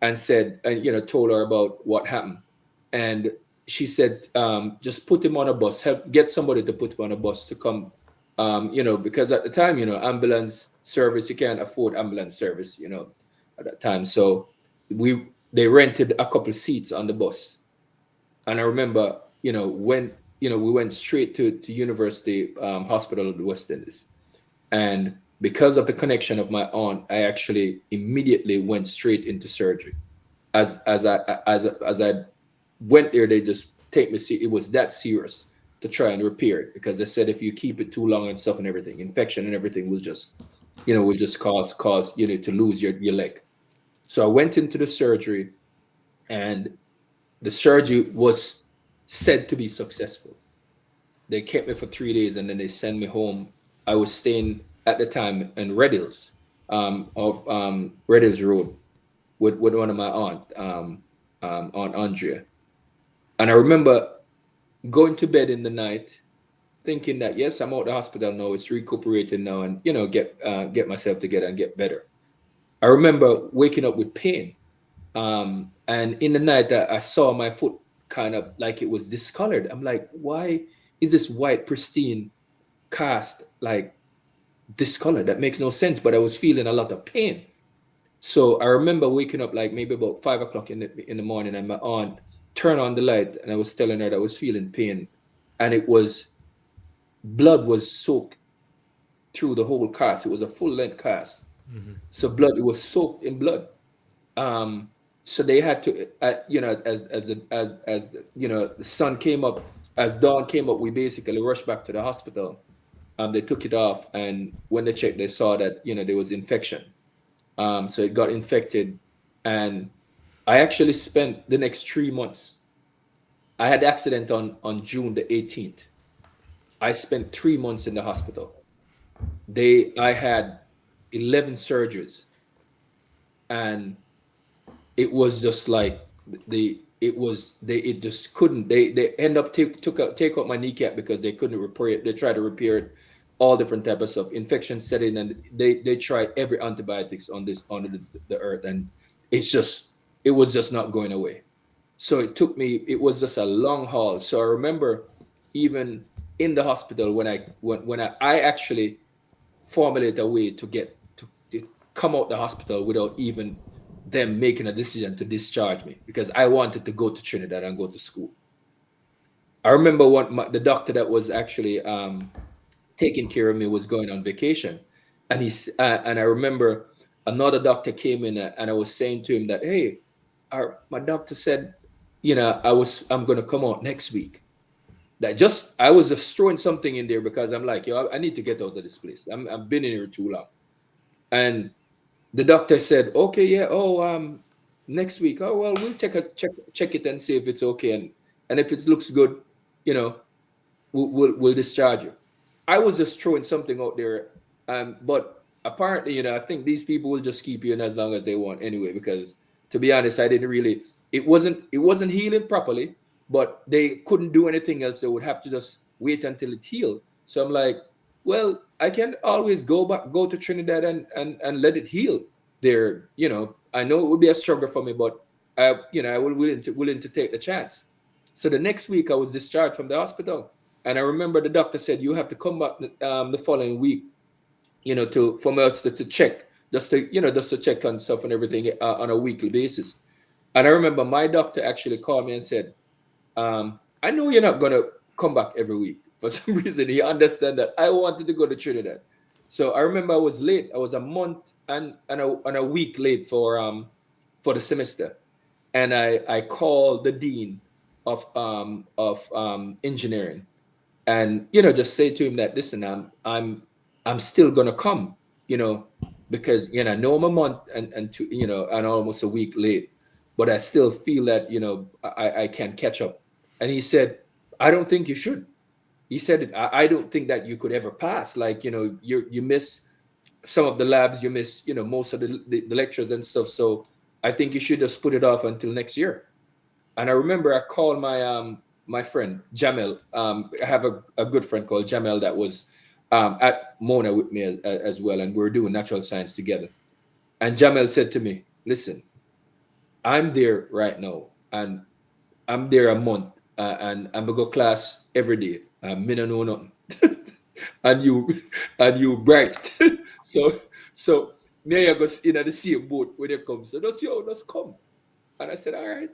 and said, and told her about what happened. And she said, just put him on a bus, help get somebody to put him on a bus to come, because at the time, ambulance service, you can't afford ambulance service, at that time. So we they rented a couple seats on the bus. And I remember, when we went straight to University Hospital of the West Indies. And because of the connection of my aunt, I actually immediately went straight into surgery. As I went there, they just take me. It was that serious to try and repair it, because they said if you keep it too long and stuff and everything, infection and everything will just cause to lose your leg. So I went into the surgery, and the surgery was said to be successful. They kept me for 3 days, and then they sent me home. I was staying at the time in Red Hills, of Red Hills Road, with one of my Aunt Andrea. And I remember going to bed in the night, thinking that yes, I'm out of the hospital now. It's recuperating now, and get myself together and get better. I remember waking up with pain, and in the night, I saw my foot kind of like it was discolored. I'm like, why is this white pristine cast like discolored? That makes no sense. But I was feeling a lot of pain. So I remember waking up like maybe about 5 o'clock in the morning, and my aunt turned on the light, and I was telling her that I was feeling pain, and it was blood was soaked through the whole cast. It was a full length cast, so blood, it was soaked in blood. Um, so they had to, the sun came up, as dawn came up, we basically rushed back to the hospital. They took it off, and when they checked, they saw that there was infection. So it got infected, and I actually spent the next 3 months. I had the accident on June the 18th. I spent 3 months in the hospital. I had 11 surgeries, and it was just like it just couldn't, they end up take out my kneecap because they couldn't repair it. They tried to repair it, all different types of stuff, infection setting, and they tried every antibiotics on this on the earth, and it was just not going away. So it was just a long haul. So I remember, even in the hospital, when I actually formulate a way to come out the hospital without even them making a decision to discharge me, because I wanted to go to Trinidad and go to school. I remember the doctor that was actually taking care of me was going on vacation, and and I remember another doctor came in, and I was saying to him that, hey, my doctor said, I'm gonna come out next week. That just I was just throwing something in there, because I'm like, yo, I need to get out of this place. I've been in here too long. And the doctor said, okay, yeah, oh, next week. Oh, well, we'll check it and see if it's okay, and if it looks good, you know, we'll discharge you. I was just throwing something out there, but apparently, I think these people will just keep you in as long as they want anyway. Because to be honest, I didn't really. It wasn't healing properly, but they couldn't do anything else. They would have to just wait until it healed. So I'm like, well, I can always go to Trinidad and let it heal. There, I know it would be a struggle for me, but I was willing to take the chance. So the next week, I was discharged from the hospital, and I remember the doctor said, you have to come back the following week, to for us to check. just to check on stuff and everything on a weekly basis. And I remember my doctor actually called me and said, I know you're not gonna come back every week. For some reason, he understand that I wanted to go to Trinidad. So I remember I was late. I was a month and a week late for the semester. And I called the dean of engineering, and just say to him that, listen, I'm still gonna come, you know because I know I'm a month and two, and almost a week late, but I still feel that I can catch up. And he said, I don't think you should. He said, I don't think that you could ever pass, like, you miss some of the labs, you miss most of the lectures and stuff, so I think you should just put it off until next year. And I remember I called my friend Jamel. I have a good friend called Jamel that was at Mona with me as well, and we were doing natural science together. And Jamel said to me, "Listen, I'm there right now, and I'm there a month, and I'm gonna go class every day. Me no know nothing, and you and you bright, so so me and you go in the same boat when they come. So just come." And I said, all right,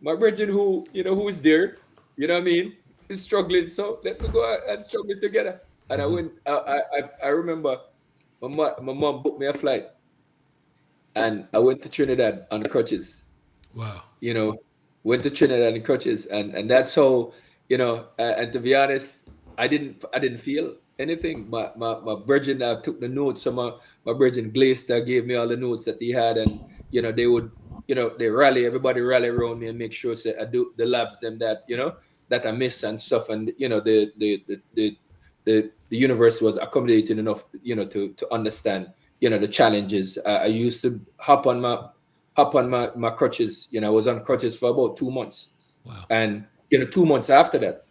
my virgin who is there, what I mean, is struggling. So let me go out and struggle together. And I went, I remember my mom booked me a flight, and I went to Trinidad on crutches, Wow. you know, went to Trinidad and crutches, and that's how, and to be honest, I didn't feel anything. My virgin took the notes. My virgin Glaster gave me all the notes that he had, and they would, everybody rally around me and make sure say I do the labs them that I miss and stuff, and the universe was accommodating enough, to understand, the challenges. I used to hop on my crutches. I was on crutches for about 2 months, Wow. and 2 months after that,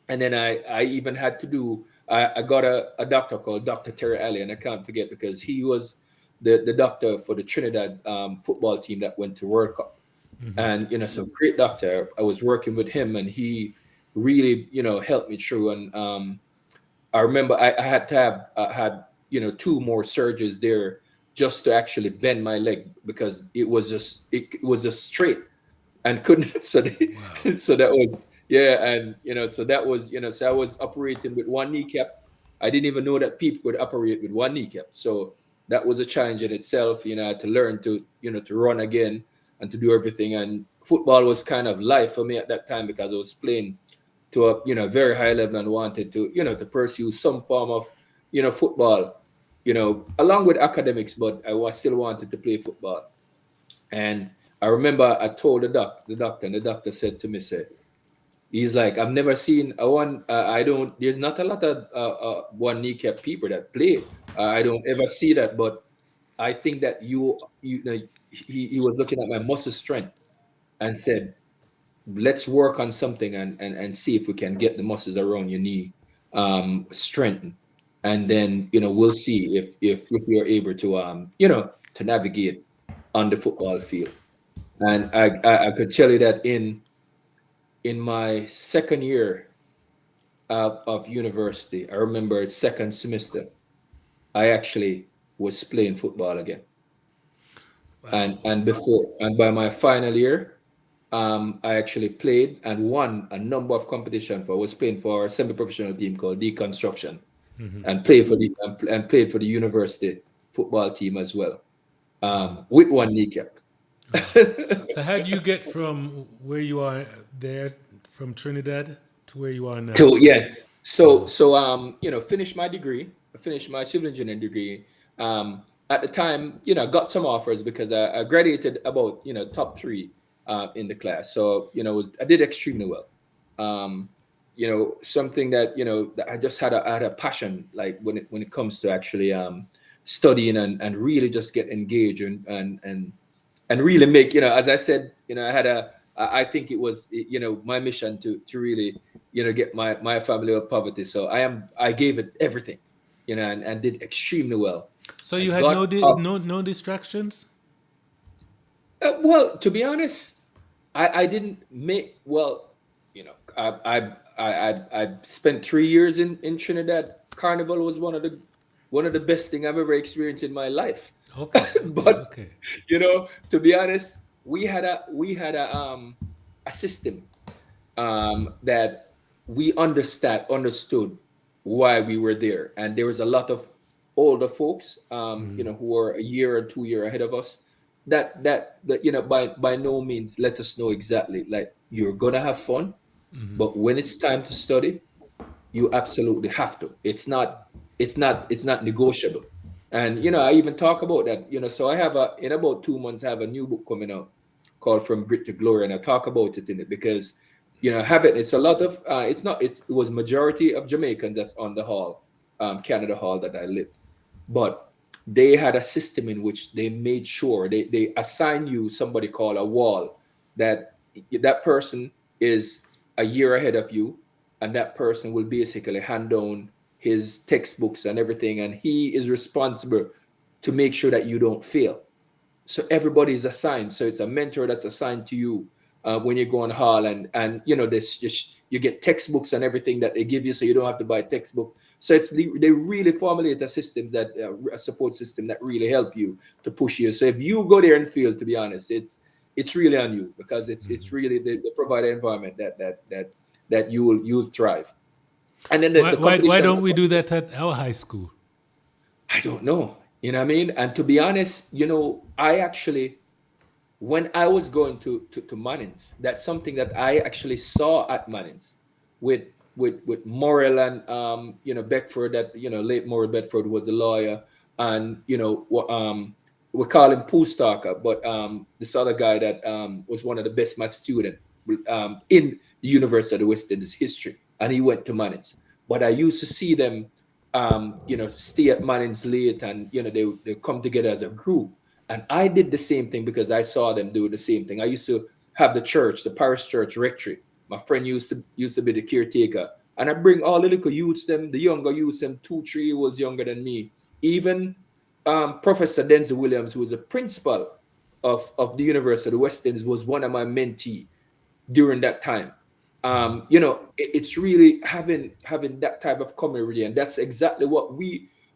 and then I even had to do. I got a doctor called Dr. Terry Alley, and I can't forget because he was the doctor for the Trinidad football team that went to World Cup, and so great doctor. I was working with him, and he really helped me through. And I remember I had to have had two more surgeries there just to actually bend my leg because it was just straight and couldn't. So Wow. so that was, yeah. And so that was, so I was operating with one kneecap. I didn't even know that people could operate with one kneecap. So that was a challenge in itself. I had to learn to run again and to do everything. And football was kind of life for me at that time because I was playing to a very high level and wanted to to pursue some form of football, along with academics, but I was still wanted to play football. And I remember I told the doctor, and the doctor said to me, say, he's like, I've never seen a one. I don't. There's not a lot of one kneecap people that play. I don't ever see that. But I think that he was looking at my muscle strength and said, let's work on something and see if we can get the muscles around your knee strengthened, and then we'll see if you're able to to navigate on the football field. And I could tell you that in my second year of university, I remember it's second semester, I actually was playing football again. Wow. And by my final year, I actually played and won a number of competition. I was playing for a semi-professional team called Deconstruction, and played for the university football team as well, with one kneecap. Wow. So how do you get from where you are there, from Trinidad to where you are now? So yeah, finished my degree. I finished my civil engineering degree. At the time, I got some offers because I graduated about top three in the class. So I did extremely well. Um, something that that I just had a passion, like when it comes to actually studying and really just get engaged and really make, as I said, I had I think it was my mission to really get my family out of poverty. So I gave it everything, and did extremely well. So I you had got off. no distractions. Well, to be honest, I didn't make well. I spent 3 years in Trinidad. Carnival was one of one of the best thing I've ever experienced in my life. Okay, okay, But okay. to be honest, we had a system that we understood why we were there, and there was a lot of older folks, who were a year or 2 year ahead of us. That by no means let us know exactly, like, you're gonna have fun, but when it's time to study, you absolutely have to. It's not negotiable. And I even talk about that. So I have in about 2 months, I have a new book coming out called From Grit to Glory, and I talk about it in it because having it's a lot of it's not it's it was majority of Jamaicans that's on the hall, Canada Hall that I lived. But they had a system in which they made sure they assign you somebody called a wall, that that person is a year ahead of you, and that person will basically hand down his textbooks and everything, and he is responsible to make sure that you don't fail. So everybody is assigned. So it's a mentor that's assigned to you when you go on hall, and this you get textbooks and everything that they give you, so you don't have to buy a textbook. So they really formulate a system that a support system that really help you to push you. So if you go there and fail, to be honest, it's really on you, because it's really they provide an environment that you'll thrive. And then Why, the why competition, don't we do that at our high school? I don't know. You know what I mean? And to be honest, I actually, when I was going to Mannings, that's something that I actually saw at Mannings with with Morrill and Beckford, that late Morrill Bedford was a lawyer, and we call him Pooh Stalker, but this other guy that was one of the best math student in the University of the West Indies history, and he went to Mannings. But I used to see them stay at Mannings late, and they come together as a group. And I did the same thing because I saw them do the same thing. I used to have the church, the parish church rectory. My friend used to be the caretaker. And I bring all the little youths, them, the younger youths, them 2, 3 years younger than me. Even Professor Denzel Williams, who was the principal of the University of the West Indies, was one of my mentee during that time. It's really having that type of camaraderie, and that's exactly what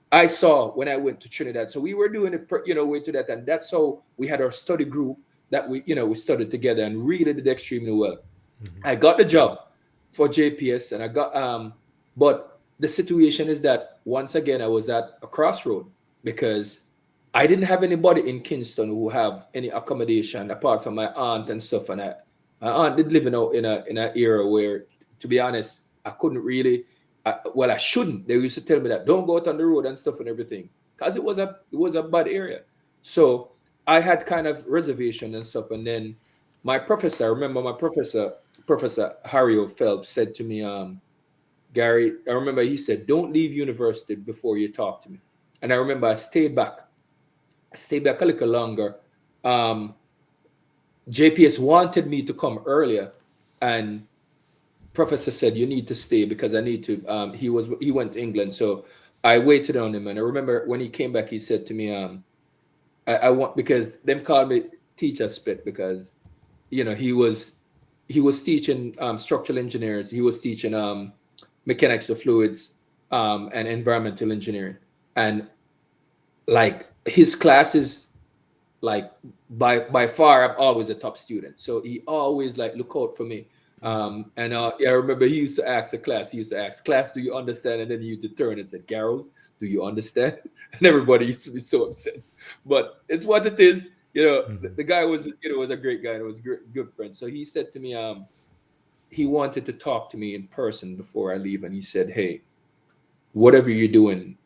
I saw when I went to Trinidad. So we were doing it, way to that, and that's how we had our study group that we studied together and really did extremely well. I got the job for JPS, and I got but the situation is that once again I was at a crossroad, because I didn't have anybody in Kingston who have any accommodation apart from my aunt and stuff. And my aunt did live in an era where, to be honest, I couldn't really. Well, I shouldn't. They used to tell me that don't go out on the road and stuff and everything, because it was a bad area. So I had kind of reservation and stuff. And then my professor, I remember my professor, Professor Harry O. Phelps, said to me, Gary, I remember he said, don't leave university before you talk to me. And I remember I stayed back. I stayed back a little longer. Um, JPS wanted me to come earlier, and professor said you need to stay because I need to. He went to England, so I waited on him. And I remember when he came back, he said to me, I want, because them called me teacher spit, because he was teaching structural engineers. He was teaching mechanics of fluids and environmental engineering, and like his classes, like by far I'm always a top student, so he always like look out for me. And yeah, I remember he used to ask the class, he used to ask class, do you understand? And then he used to turn and said, Garold, do you understand? And everybody used to be so upset, but it's what it is. The guy was a great guy, and was a good friend. So he said to me, he wanted to talk to me in person before I leave, and he said, hey, whatever you're doing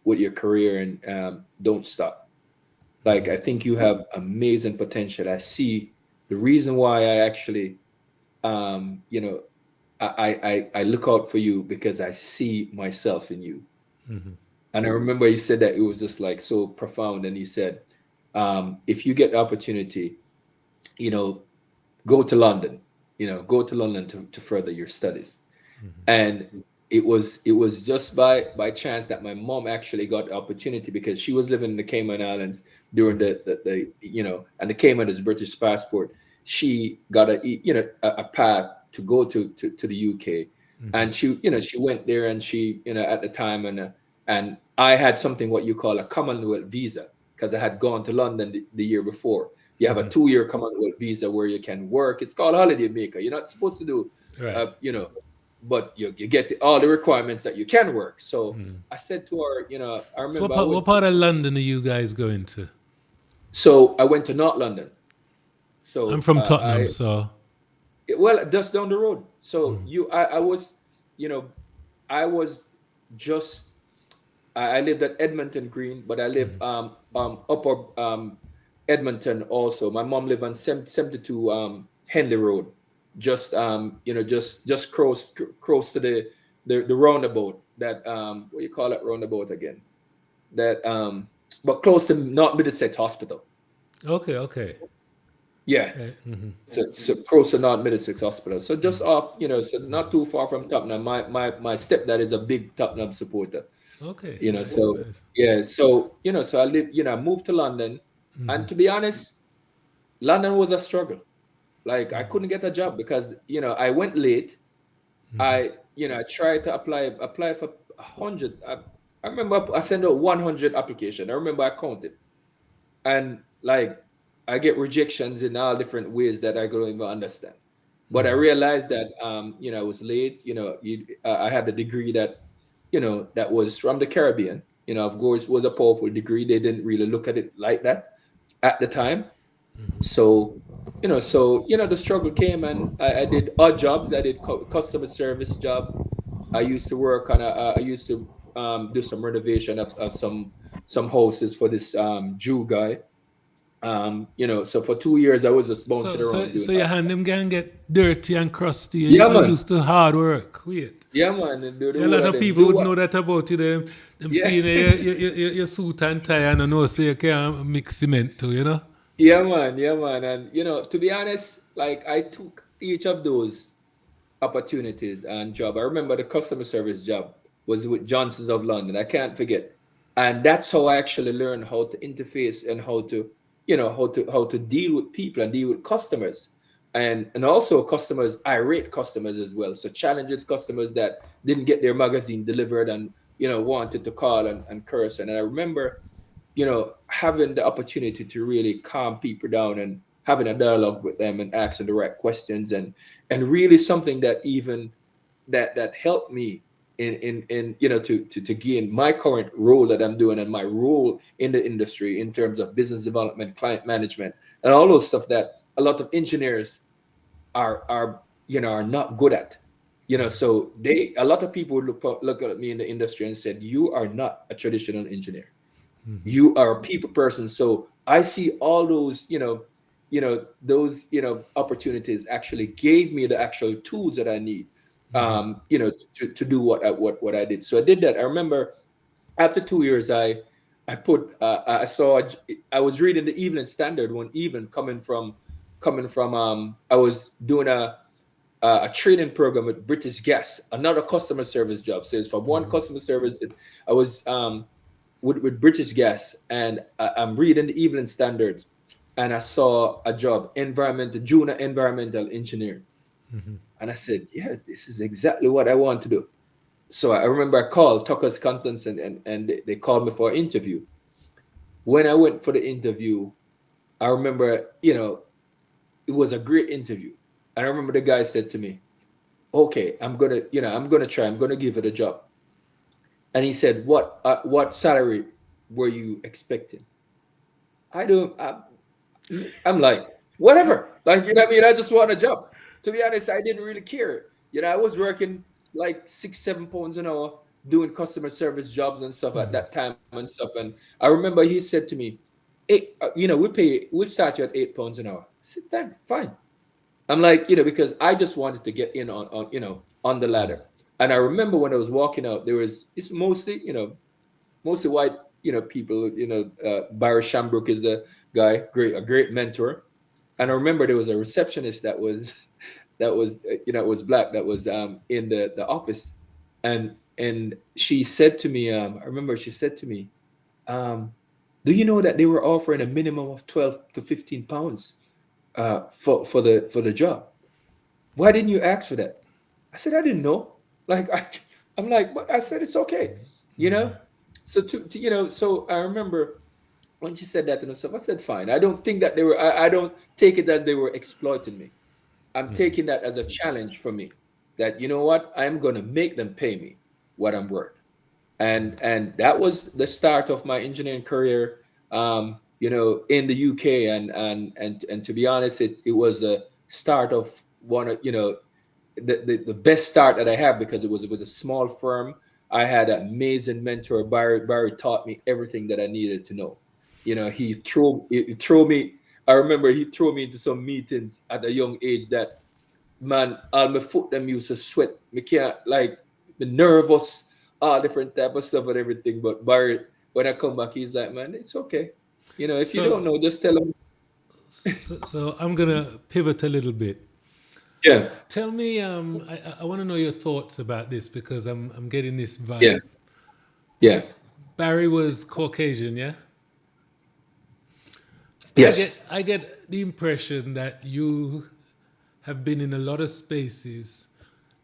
with your career, and don't stop. Like, I think you have amazing potential. I see the reason why I actually, um, you know, I look out for you, because I see myself in you. And I remember he said that, it was just like so profound. And he said, if you get the opportunity, you know, go to London, go to London to further your studies. And it was just by chance that my mom actually got the opportunity, because she was living in the Cayman Islands during the and the Cayman is British passport. She got a path to go to the UK, and she went there, and she at the time, and I had something what you call a Commonwealth visa because I had gone to London the year before. You have a 2-year Commonwealth visa where you can work. It's called holiday maker. You're not supposed to do, Right. but you get all the requirements that you can work. So I said to her, I So remember I what went to, part of London are you guys going to? so I went to North London. I'm So from Tottenham, so well, just down the road. So I was, you know, I was just, I lived at Edmonton Green, but I live upper Edmonton also. My mom lived on 72 Henley Road, just just close to the roundabout that what you call that roundabout again? That but close to North Middlesex Hospital. okay, okay. Yeah. Right. So close to North Middlesex Hospital. So just off, so not too far from Tottenham. My stepdad is a big Tottenham supporter. Okay, nice, So nice. yeah, so so I live, I moved to London, and to be honest, London was a struggle. Like I couldn't get a job because I went late. I tried to apply for 100. I remember I sent out 100 application. I remember I counted, and like I get rejections in all different ways that I don't even understand. But I realized that I was late. I had a degree that that was from the Caribbean. Of course, was a powerful degree. They didn't really look at it like that at the time. So the struggle came, and I did odd jobs. I did customer service job. I used to work on I used to do some renovation of some houses for this Jew guy. So for 2 years I was just bouncing around doing So your that. hand them can get dirty and crusty. Yeah, You man. used to hard work. Wait. Yeah, man. And do See, the a whole lot of of them. people Do would what? know that about you. Them Yeah. seeing your suit and tie and know so you can mix cement too, you know? Yeah, man. Yeah, man. And to be honest, like I took each of those opportunities and job. I remember the customer service job was with Johnson's of London. I can't forget. And that's how I actually learned how to interface and how to, how to deal with people and deal with customers. And also customers, irate customers as well. So challenges customers that didn't get their magazine delivered and wanted to call and curse. And I remember having the opportunity to really calm people down and having a dialogue with them and asking the right questions and really something that even that helped me in to gain my current role that I'm doing and my role in the industry in terms of business development, client management, and all those stuff that a lot of engineers are not good at. So a lot of people look at me in the industry and said, you are not a traditional engineer, you are a people person. So I see all those those opportunities actually gave me the actual tools that I need to do what I did. So I did that. I remember after 2 years I put I saw I was reading the Evening Standard one even coming from I was doing a training program with British Gas, another customer service job. So it's from one customer service. I was with British Gas, and I'm reading the Evening Standards, and I saw a job, junior environmental engineer, and I said, yeah, this is exactly what I want to do. So I remember I called Tucker's Constance, and they called me for an interview. When I went for the interview, I remember, it was a great interview. And I remember the guy said to me, okay, I'm gonna try, I'm gonna give it a job. And he said, what salary were you expecting? I don't. I'm like, whatever. Like, you know what I mean? I just want a job. To be honest, I didn't really care. I was working like 6, 7 pounds an hour doing customer service jobs and stuff at that time and stuff. And I remember he said to me, we'll start you at 8 pounds an hour. I said, "Damn, fine." I'm like, because I just wanted to get in on the ladder. And I remember when I was walking out, it's mostly white, people. Barry Shambrook is the guy, a great mentor. And I remember there was a receptionist that was it was black, that was in the office, and she said to me, I remember she said to me, um, do you know that they were offering a minimum of 12 to 15 pounds for the job? Why didn't you ask for that? I said, I didn't know. Like I'm like, but I said it's okay, you know. So I remember when she said that to herself, I said, fine. I don't think that they were. I don't take it as they were exploiting me. I'm taking that as a challenge for me. That, you know what, I'm gonna make them pay me what I'm worth. And that was the start of my engineering career. In the UK, and to be honest, it was the start of one of the best start that I have, because it was with a small firm. I had an amazing mentor. Barry taught me everything that I needed to know. He threw me. I remember he threw me into some meetings at a young age that, man, all my foot them used to sweat. Me can't, like, me nervous, all different type of stuff and everything. But Barry, when I come back, he's like, man, it's okay. If you don't So, know, just tell him. so I'm gonna pivot a little bit. Yeah, Tell me, I want to know your thoughts about this because I'm getting this yeah, vibe. yeah, Barry was Caucasian, yeah. I yes, get I get the impression that you have been in a lot of spaces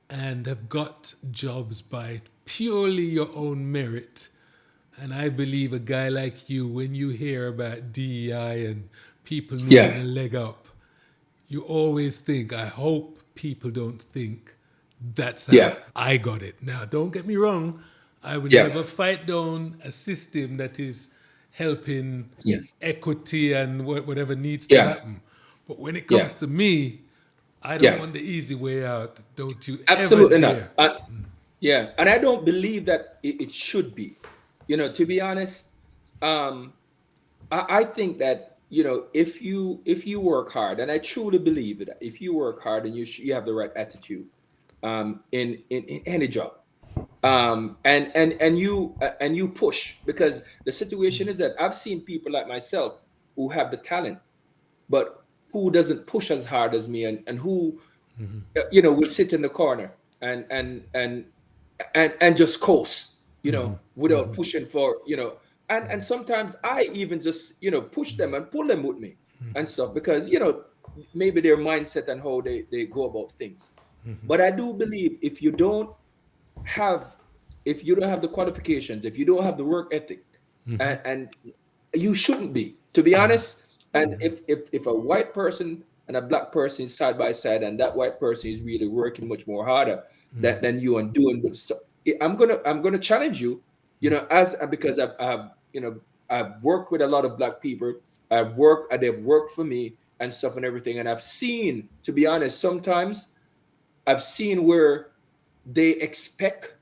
and have got jobs by purely your own merit. And I believe a guy like you, when you hear about DEI and people needing yeah, a leg up, you always think, I hope people don't think that's yeah, how I got it. Now, don't get me wrong, I would yeah, never fight down a system that is helping yeah, equity and whatever needs to yeah, happen. But when it yeah, comes to me, I don't yeah. want the easy way out. Don't you ever Absolutely not. dare. Yeah, and I don't believe that it should be. To be honest, um, I think that, if you work hard, and I truly believe that if you work hard and you have the right attitude, in any job, and you push, because the situation is that I've seen people like myself who have the talent, but who doesn't push as hard as me, and who will sit in the corner and just coast, without pushing for, and sometimes I even just, push them and pull them with me and stuff, because maybe their mindset and how they go about things. But I do believe, have if you don't have the qualifications, if you don't have the work ethic, and you shouldn't be, to be honest. And if a white person and a black person is side by side, and that white person is really working much more harder than you, and doing good stuff, I'm gonna challenge you, as because I've worked with a lot of black people. They've worked for me and stuff and everything, and I've seen, to be honest, sometimes I've seen where they expect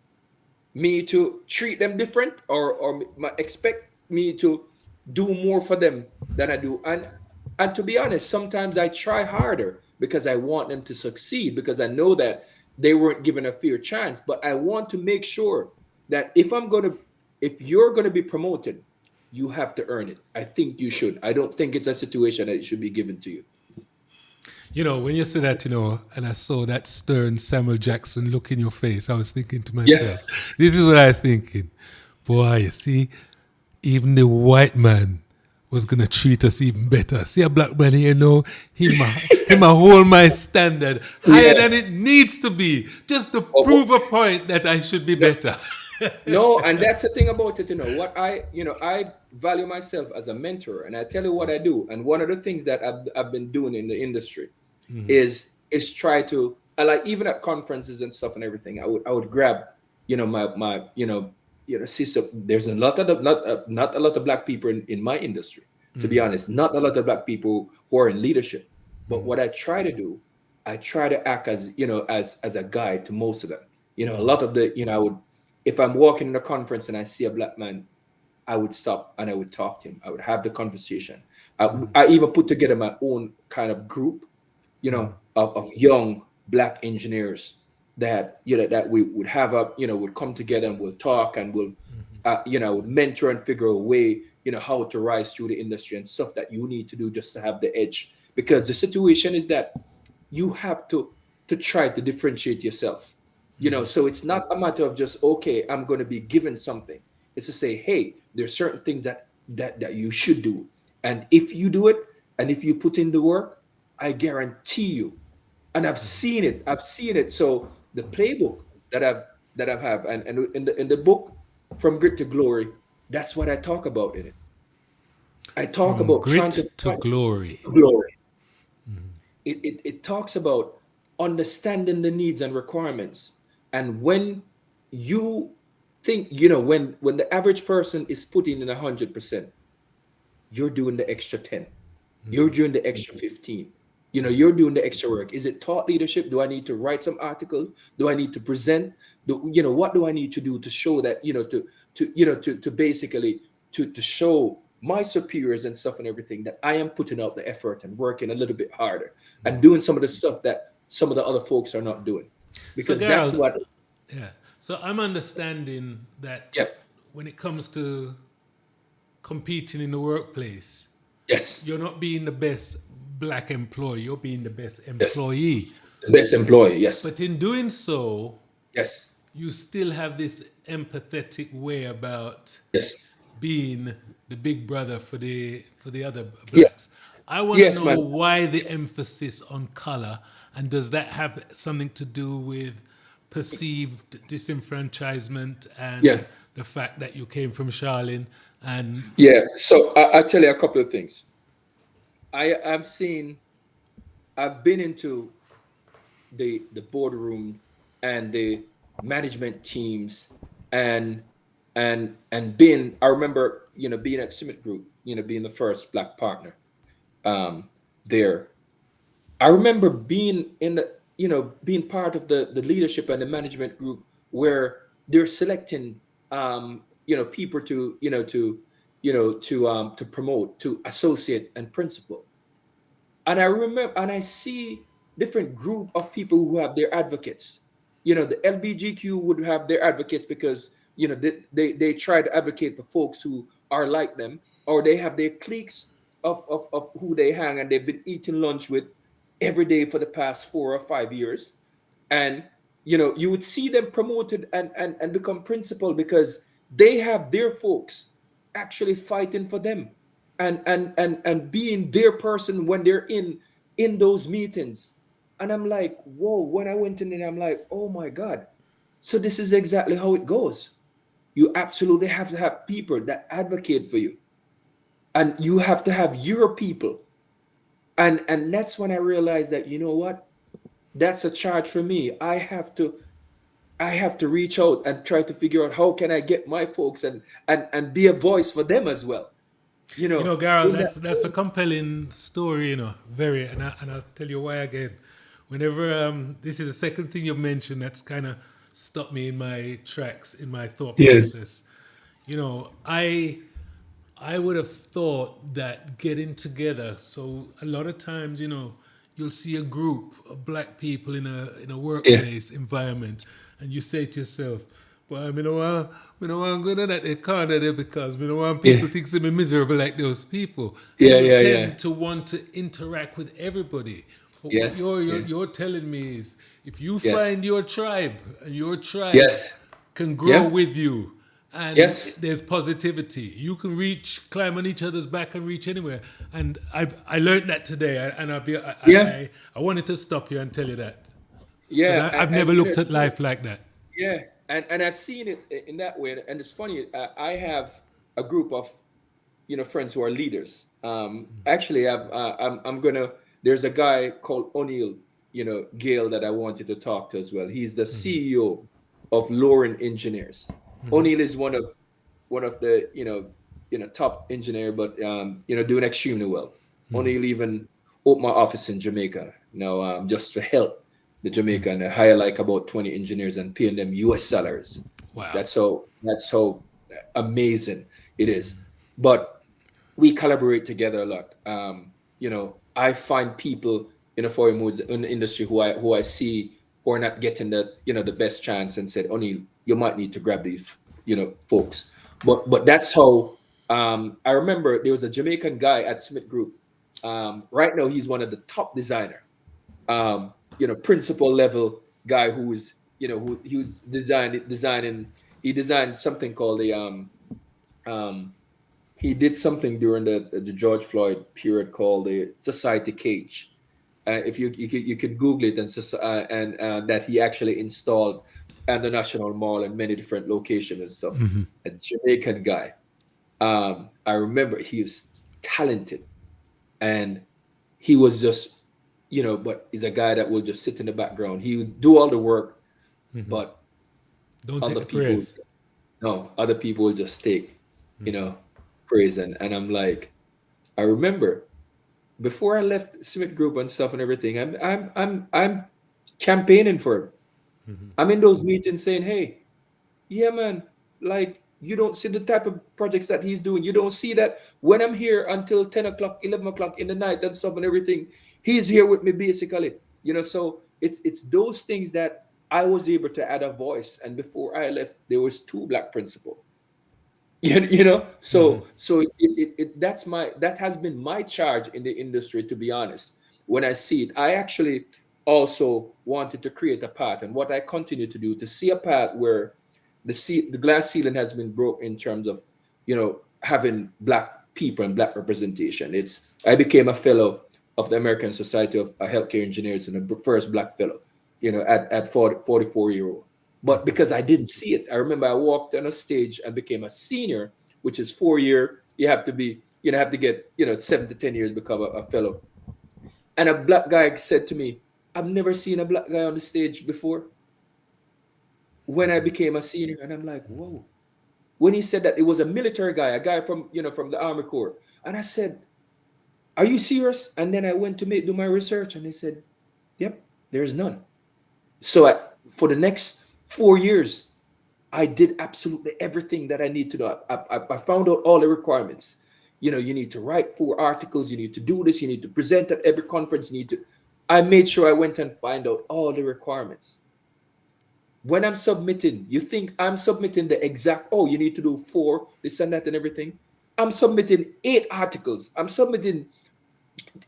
me to treat them different, or expect me to do more for them than I do. And to be honest, sometimes I try harder because I want them to succeed, because I know that they weren't given a fair chance. But I want to make sure that if you're gonna be promoted, you have to earn it. I think you should. I don't think it's a situation that it should be given to you. When you said that, and I saw that stern Samuel Jackson look in your face, I was thinking to Yeah. myself, this is what I was thinking. Boy, you see, even the white man was gonna treat us even better. See a black man here now, him a hold my standard higher Yeah. than it needs to be, just to Oh, prove a point that I should be no, better. no, and that's the thing about it. What I value myself as a mentor, and I tell you what I do. And one of the things that I've been doing in the industry is try to, I like, even at conferences and stuff and everything. I would grab, my sister. There's a lot of not a lot of black people in my industry. To be honest, not a lot of black people who are in leadership. But what I try to do, I try to act as, as a guide to most of them. A lot of the, I would, if I'm walking in a conference and I see a black man, I would stop and I would talk to him. I would have the conversation. I even put together my own kind of group, of young black engineers that, that we would have up, would come together and we'll talk, and we'll, mentor and figure a way, how to rise through the industry and stuff that you need to do just to have the edge. Because the situation is that you have to try to differentiate yourself. So it's not a matter of just, okay, I'm going to be given something. It's to say, hey, there's certain things that you should do, and if you do it, and if you put in the work, I guarantee you, and I've seen it. So the playbook that I've that I have, and in the book, From Grit to Glory, That's what I talk about in it. I talk From about trying to grit to find glory. glory. It talks about understanding the needs and requirements. And when you think, when the average person is putting in 100%, you're doing the extra 10. You're doing the extra 15. You're doing the extra work. Is it thought leadership? Do I need to write some article? Do I need to present? What do I need to do to show that, to basically to show my superiors and stuff and everything that I am putting out the effort and working a little bit harder and doing some of the stuff that some of the other folks are not doing. So, Because that's Garold, what, yeah. So I'm understanding that yeah, when it comes to competing in the workplace, yes, you're not being the best black employee, you're being the best yes, employee. the best employee, yes, But in doing so, yes, you still have this empathetic way about yes, being the big brother for the other yeah, blacks. I want to yes, know man, why the emphasis on color, and does that have something to do with perceived disenfranchisement yeah. and the fact that you came from Shaolin and Yeah, so I tell you a couple of things. I've seen, I've been into the boardroom and the management teams, and being, I remember, being at SmithGroup, being the first black partner um there. I remember being in the, being part of the leadership and the management group where they're selecting, people to, to promote to associate and principal. And I remember, and I see different group of people who have their advocates. The LBGQ would have their advocates because, they try to advocate for folks who are like them, or they have their cliques of who they hang and they've been eating lunch with every day for the past 4 or 5 years. And you would see them promoted and become principal because they have their folks actually fighting for them and being their person when they're in those meetings. And I'm like, whoa, when I went in there, I'm like, oh my God. So this is exactly how it goes. You absolutely have to have people that advocate for you, and you have to have your people. And that's when I realized that, you know what, that's a charge for me. I have to reach out and try to figure out how can I get my folks and be a voice for them as well. You you know, know, Garrett, in that that's a compelling story, you know, very, and I'll tell you why again. Whenever this is the second thing you've mentioned that's kind of stopped me in my tracks in my thought Yes. process. You know, I would have thought that getting together. So a lot of times, you know, you'll see a group of black people in a Yeah. workplace environment, and you say to yourself, "Well, I don't want to go to that corner there because I don't want Yeah. people to think me miserable like those people." And Yeah. you Yeah. Yeah. tend to want to interact with everybody. But what Yes. Yeah. you're telling me is, if you Yes. find your tribe, and your tribe Yes. can grow Yeah. with you, and Yes. there's positivity. You can climb on each other's back and reach anywhere. And I learned that today, and Yeah. I wanted to stop you and tell you that because Yeah. I've And never looked it's at funny. life like that. Yeah. And I've seen it in that way. And it's funny. I have a group of, friends who are leaders. Actually, I'm gonna. There's a guy called O'Neill, Gale, that I wanted to talk to as well. He's the CEO of Lauren Engineers. O'Neill is one of the, top engineer, but doing extremely well. O'Neill even opened my office in Jamaica now, just to help the Jamaica, and I hire like about 20 engineers and paying them US salaries. Wow. That's how amazing it is. But we collaborate together a lot. I find people in the foreign moods in the industry who I see who are not getting the best chance, and said, O'Neill, you might need to grab these, folks. But that's how, I remember there was a Jamaican guy at Smith Group. Right now he's one of the top designer, principal level guy who's, who he was designing. He designed something called the um he did something during the George Floyd period called the Society Cage. If you could Google it, and that he actually installed at the National Mall and many different locations and stuff. A Jamaican guy. I remember he was talented, and he was just, but he's a guy that will just sit in the background. He would do all the work, but Don't take other the people, praise. no, other people will just take, you know, praise. And I'm like, I remember before I left Smith Group and stuff and everything, I'm campaigning for him. I'm in those meetings saying, hey, yeah, man, like you don't see the type of projects that he's doing. You don't see that when I'm here until 10 o'clock, 11 o'clock in the night and stuff and everything, he's here with me basically. So it's those things that I was able to add a voice. And before I left, there was two black principal. So that has been my charge in the industry, to be honest. When I see it, I actually also wanted to create a path, and what I continue to do to see a path where the glass ceiling has been broke in terms of having black people and black representation. I became a fellow of the American Society of Healthcare Engineers, and the first black fellow, at 44 year old. But because I didn't see it, I remember I walked on a stage and became a senior, which is 4 year. You have to be, have to get, 7 to 10 years become a fellow. And a black guy said to me, I've never seen a black guy on the stage before when I became a senior. And I'm like, whoa. When he said that, it was a military guy, a guy from, from the Army Corps. And I said, are you serious? And then I went to do my research, and they said, yep, there's none. So for the next 4 years, I did absolutely everything that I need to do. I found out all the requirements. You need to write 4 articles. You need to do this. You need to present at every conference. I made sure I went and find out all the requirements. When I'm submitting, you think I'm submitting the exact, oh, you need to do 4, this and that and everything. I'm submitting 8 articles. I'm submitting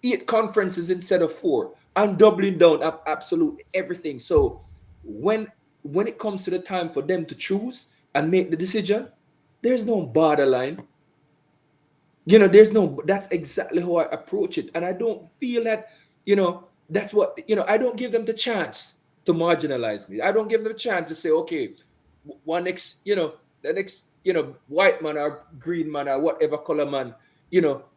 8 conferences instead of 4. I'm doubling down absolutely everything. So when it comes to the time for them to choose and make the decision, there's no borderline. That's exactly how I approach it. And I don't feel that, that's what, I don't give them the chance to marginalize me. I don't give them a chance to say, okay, the next, white man or green man or whatever color man,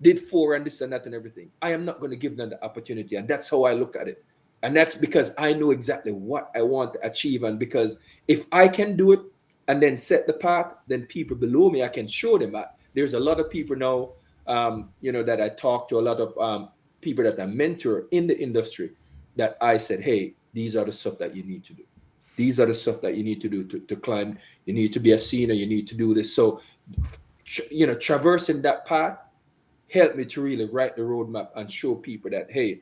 did 4 and this and that and everything. I am not going to give them the opportunity. And that's how I look at it. And that's because I know exactly what I want to achieve. And because if I can do it and then set the path, then people below me, I can show them. There's a lot of people now, that I talk to, a lot of people that I mentor in the industry, that I said, hey, these are the stuff that you need to do. These are the stuff that you need to do to climb. You need to be a senior. You need to do this. So, traversing that path helped me to really write the roadmap and show people that, hey,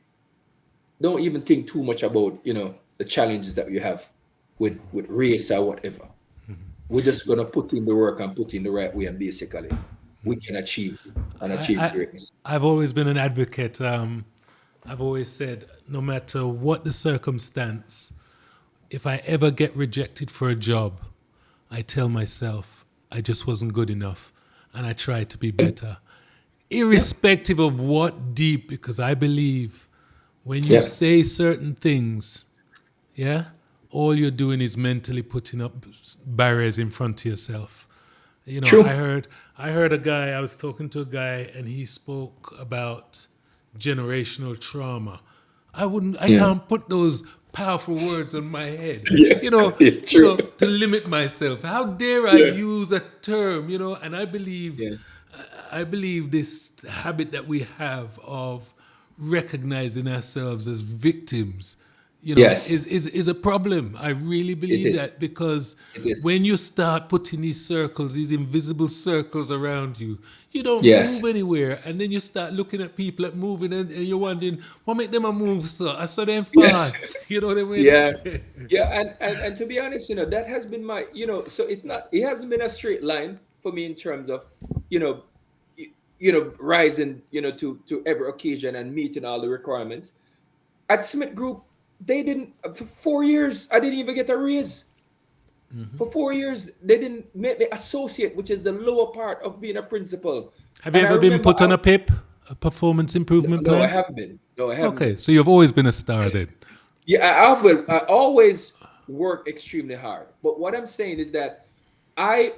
don't even think too much about, the challenges that you have with race or whatever. We're just going to put in the work and put in the right way, and basically we can achieve greatness. I've always been an advocate. I've always said, no matter what the circumstance, if I ever get rejected for a job, I tell myself I just wasn't good enough, and I try to be better, irrespective of what deep, because I believe when you say certain things, all you're doing is mentally putting up barriers in front of yourself. True. I heard a guy, I was talking to a guy, and he spoke about generational trauma. I can't put those powerful words on my head, True. to limit myself. How dare I use a term, and I believe this habit that we have of recognizing ourselves as victims, Yes. is a problem. I really believe that, because It is. when you start putting these circles, these invisible circles around you, you don't Yes. move anywhere. And then you start looking at people that moving, and you're wondering, what make them a move, so? I saw them Yes. fast. You know what I mean? Yeah. Yeah. And to be honest, that has been my, so it hasn't been a straight line for me in terms of, you know, rising, to every occasion and meeting all the requirements. At Smith Group, they didn't, for 4 years, I didn't even get a raise. For 4 years, they didn't make me associate, which is the lower part of being a principal. Have you And I ever been remember, put on a PIP, a performance improvement no, I plan? haven't been. No, I haven't Okay, been. so you've always been a star then. Yeah, I always work extremely hard. But what I'm saying is that I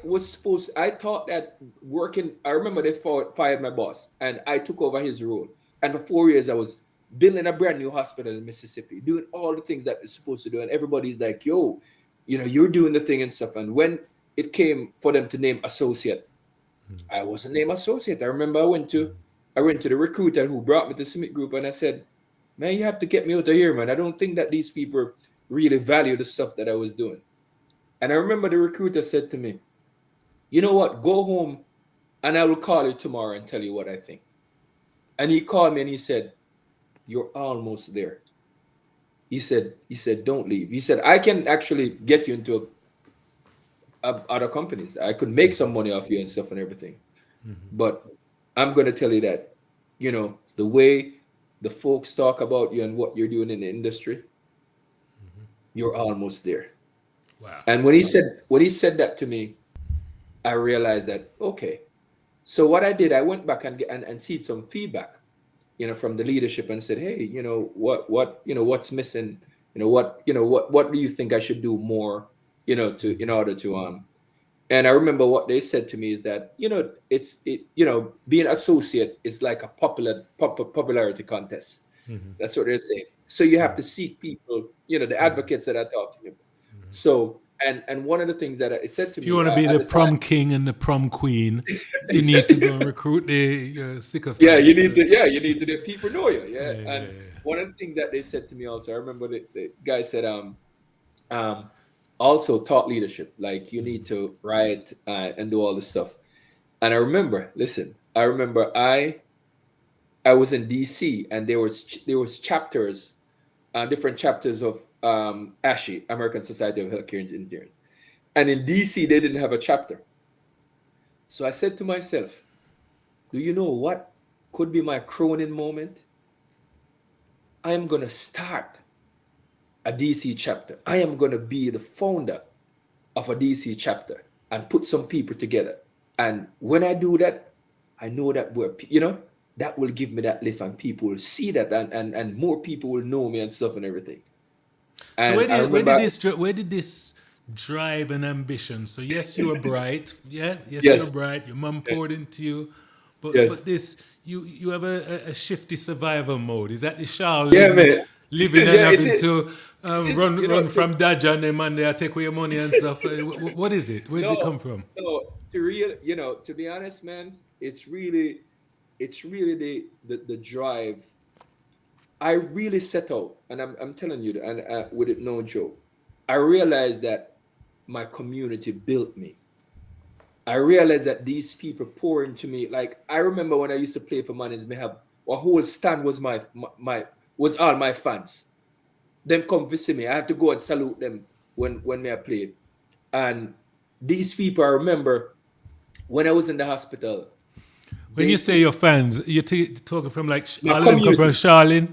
thought that working, I remember they fired my boss and I took over his role. And for 4 years, I was building a brand new hospital in Mississippi, doing all the things that they're supposed to do. And everybody's like, yo, you're doing the thing and stuff. And when it came for them to name associate, I wasn't named associate. I remember I went to the recruiter who brought me to SmithGroup and I said, man, you have to get me out of here, man. I don't think that these people really value the stuff that I was doing. And I remember the recruiter said to me, you know what? Go home and I will call you tomorrow and tell you what I think. And he called me and he said, you're almost there. He said, don't leave. He said, I can actually get you into other companies. I could make some money off you and stuff and everything. But I'm going to tell you that, the way the folks talk about you and what you're doing in the industry, you're almost there. Wow. And when he said that to me, I realized that, okay. So what I did, I went back and see some feedback, from the leadership and said, hey, what's missing? What do you think I should do more, in order to and I remember what they said to me is that, being associate is like a popularity contest. That's what they're saying. So you have to seek people, the advocates that I talked to you. So, and one of the things that it said to If you me want to be at the the time, prom king and the prom queen, you need to go and recruit the yeah, you sycophants. need to, yeah, you need to let people know you. Yeah. Yeah, And yeah, one of the things that they said to me also, I remember the guy said, um, also taught leadership, like you need to write and do all this stuff. And I remember, listen, I was in DC and there was chapters, different chapters of ASHI, American Society of Healthcare Engineers. And in DC, they didn't have a chapter. So I said to myself, do you know what could be my crowning moment? I am going to start a DC chapter. I am going to be the founder of a DC chapter and put some people together. And when I do that, I know that that will give me that lift and people will see that and more people will know me and stuff and everything. So And I remember, where did this drive and ambition? So yes, you were bright. Yeah, yes, you were yes, bright. Your mom poured into you, yes, but this you have a shifty survival mode. Is that the yeah, Shaolin man. living and Yeah, having to it is, run from Dodger and them and they take away your money and stuff? What is it? Where does it no, come from? no, to be honest, man, it's really the drive. I really set out, and I'm telling you, and with it, no joke. I realized that my community built me. I realized that these people pour into me. Like I remember when I used to play for Mannings, may have a whole stand was my was all my fans. Them come visit me. I have to go and salute them when I played. And these people, I remember when I was in the hospital, When they you say took your fans, you're talking from like my all of them come from community, Shaolin.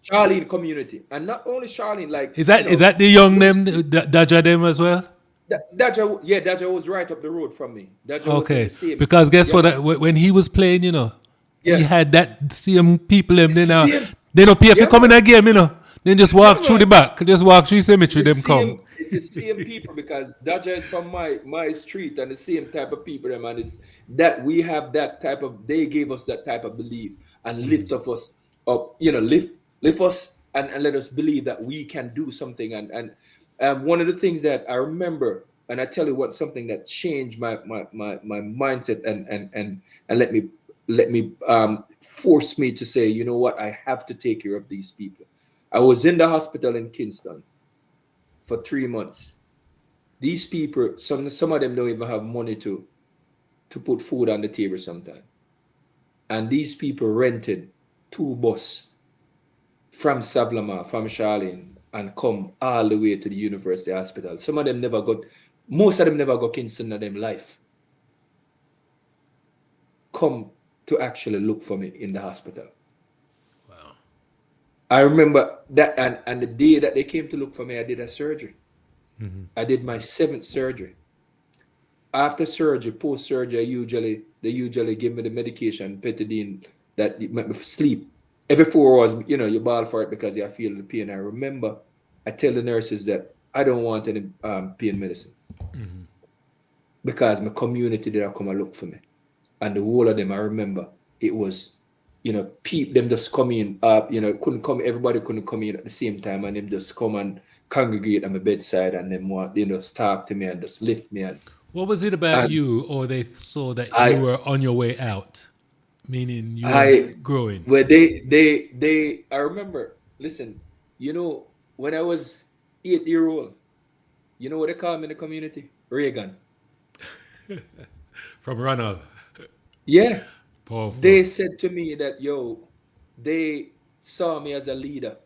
Shaolin community, and not only Shaolin, like Is that the young those them, Dodger them as well? Daja, yeah, Daja was right up the road from me. Daja was in the Okay, same, because guess yeah, what? man, When he was playing, he yeah, had that same people. Them it's they the now same, they don't pay if you yeah, come in man, a game. Then just yeah, walk through the man. back, just walk through It's cemetery. the Them come. same. It's the same people because Daja is from my street and the same type of people. Them and it's that we have that type of. They gave us that type of belief and lift of us up. Lift us and let us believe that we can do something. And one of the things that I remember, and I tell you what, something that changed my mindset and let me force me to say, you know what, I have to take care of these people. I was in the hospital in Kingston for 3 months. These people, some of them don't even have money to put food on the table sometimes. And these people rented two bus from Savlama, from Shaolin, and come all the way to the university hospital. Most of them never got Kingston in them life. Come to actually look for me in the hospital. Wow. I remember that, and the day that they came to look for me, I did a surgery. I did my seventh surgery. After surgery, post surgery, they usually give me the medication, petadine, that make me sleep. Every 4 hours, you bawl for it because you're feeling the pain. I remember I tell the nurses that I don't want any pain medicine. because my community did come and look for me. And the whole of them, I remember, it was, them just coming up, couldn't come, everybody couldn't come in at the same time, and them just come and congregate at my bedside, and them want, just talk to me and just lift me. What was it about And you, or they saw that you I, were on your way out, meaning you were I, growing? well, I remember, listen, when I was 8 year old, you know what they call me in the community? Reagan. From Ronald. Yeah. Powerful. They said to me that, yo, they saw me as a leader.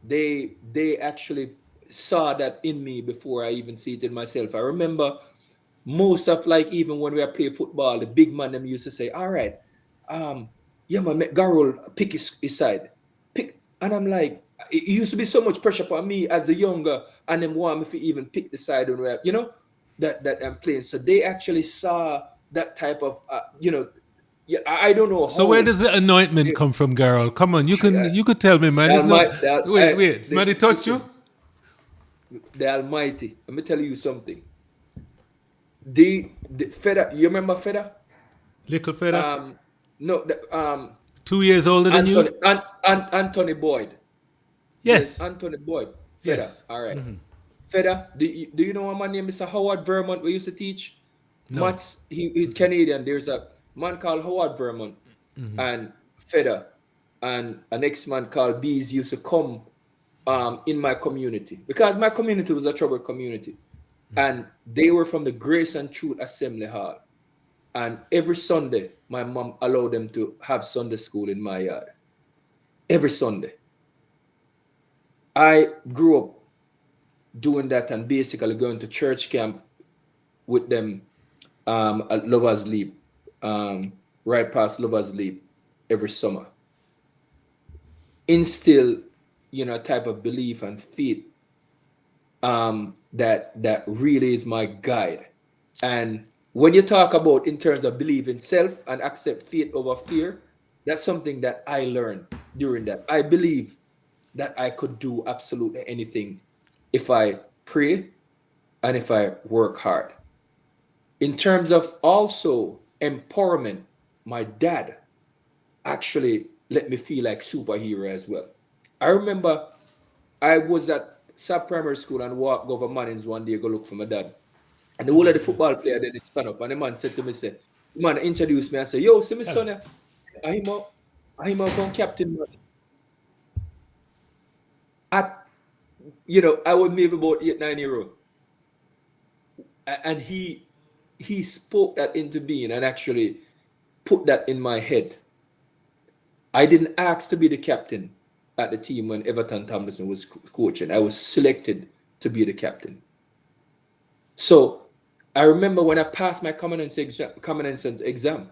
They actually saw that in me before I even see it in myself. I remember most of, like, even when we play football, the big man them used to say, all right, um, yeah, man, make Garold pick his side. Pick, and I'm like, it used to be so much pressure upon me as the younger, and them want me to even pick the side when that I'm playing. So they actually saw that type of yeah, I don't know So where how does the anointment they, come from, Garold? Come on, uh, you could tell me, man. the It's not. Almighty, Wait. Somebody touch you? listen, the Almighty. Let me tell you something. The Feda, you remember Feda? Little fella, Um, no, 2 years older than you? Anthony Boyd. There's Yes, Anthony Boyd. Feda. yes. All right. Feda. Do you know what my name is? Howard Vermont. We used to teach No. maths. He's Canadian. There's a man called Howard Vermont and Feda, and a next man called Bees used to come in my community, because my community was a troubled community, and they were from the Grace and Truth Assembly Hall. And every Sunday, my mom allowed them to have Sunday school in my yard. Every Sunday. I grew up doing that and basically going to church camp with them at Lover's Leap, right past Lover's Leap every summer. Instill, a type of belief and faith that really is my guide. And when you talk about in terms of believe in self and accept faith over fear, that's something that I learned during that. I believe that I could do absolutely anything if I pray and if I work hard. In terms of also empowerment, my dad actually let me feel like superhero as well. I remember I was at sub primary school and walked over Mannings one day, go look for my dad. And the whole of the football player then it stand up and the man said to me, say, the man introduced me and said, yo, see me Hello. son here. I'm a come captain man. At I was maybe about 8, 9 year old. And he spoke that into being and actually put that in my head. I didn't ask to be the captain at the team when Everton Tomlinson was coaching. I was selected to be the captain. So I remember when I passed my common sense exam,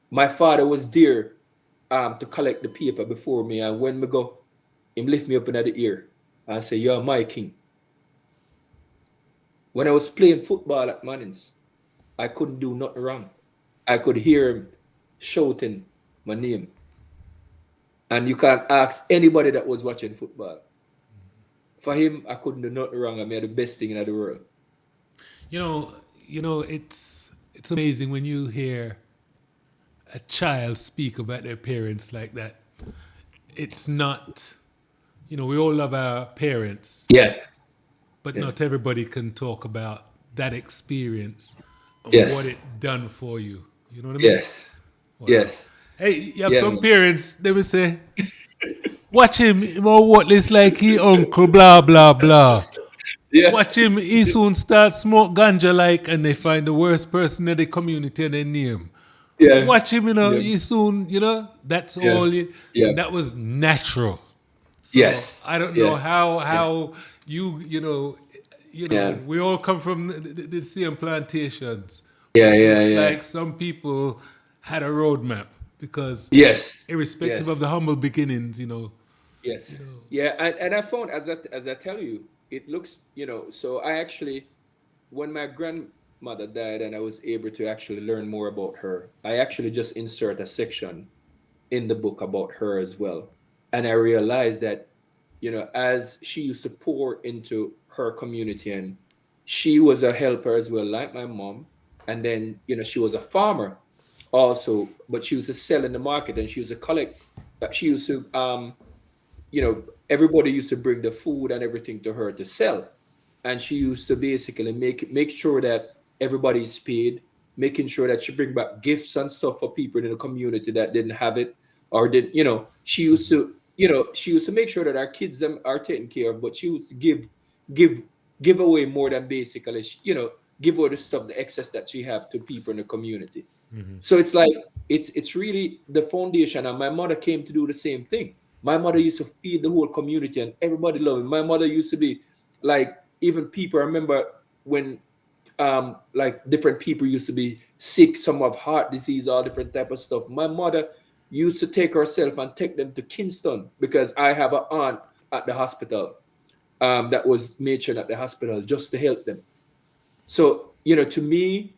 my father was there to collect the paper before me, and when me go, him lift me up in the ear and say, "You're my king." When I was playing football at Mannings, I couldn't do nothing wrong. I could hear him shouting my name, and you can't ask anybody that was watching football. For him, I couldn't do nothing wrong. I made the best thing in the world. You know, it's amazing when you hear a child speak about their parents like that. It's not, we all love our parents, Yeah, but yeah, not everybody can talk about that experience and what yes, it done for you. You know what I mean? yes, Wow. yes, Hey, you have yeah, some man. parents, they will say, watch him, what this like he uncle, blah, blah, blah. Yeah, Watch him, he soon start smoke ganja like, and they find the worst person in the community and they name. yeah, Watch him, yeah, he soon, that's yeah, all. yeah. And that was natural. So Yes, I don't know yes, yeah, how yeah, we all come from the same plantations, but yeah, it yeah, looks yeah. like some people had a roadmap because Yes, irrespective of yes, the humble beginnings, yes, yeah. And I found, as I tell you, it looks, so I actually, when my grandmother died and I was able to actually learn more about her, I actually just insert a section in the book about her as well. And I realized that, as she used to pour into her community and she was a helper as well, like my mom. And then, she was a farmer also, but she used to sell in the market, and she used to collect. She used to, everybody used to bring the food and everything to her to sell, and she used to basically make sure that everybody is paid, making sure that she bring back gifts and stuff for people in the community that didn't have it, or didn't. She used to make sure that our kids them are taken care of, but she used to give give away more than basically, give away the stuff, the excess that she have to people in the community. So it's like it's really the foundation. And my mother came to do the same thing. My mother used to feed the whole community, and everybody loved it. My mother used to be like, even people, I remember when like different people used to be sick, some of heart disease, all different type of stuff. My mother used to take herself and take them to Kingston, because I have an aunt at the hospital, that was matron at the hospital, just to help them. So, to me,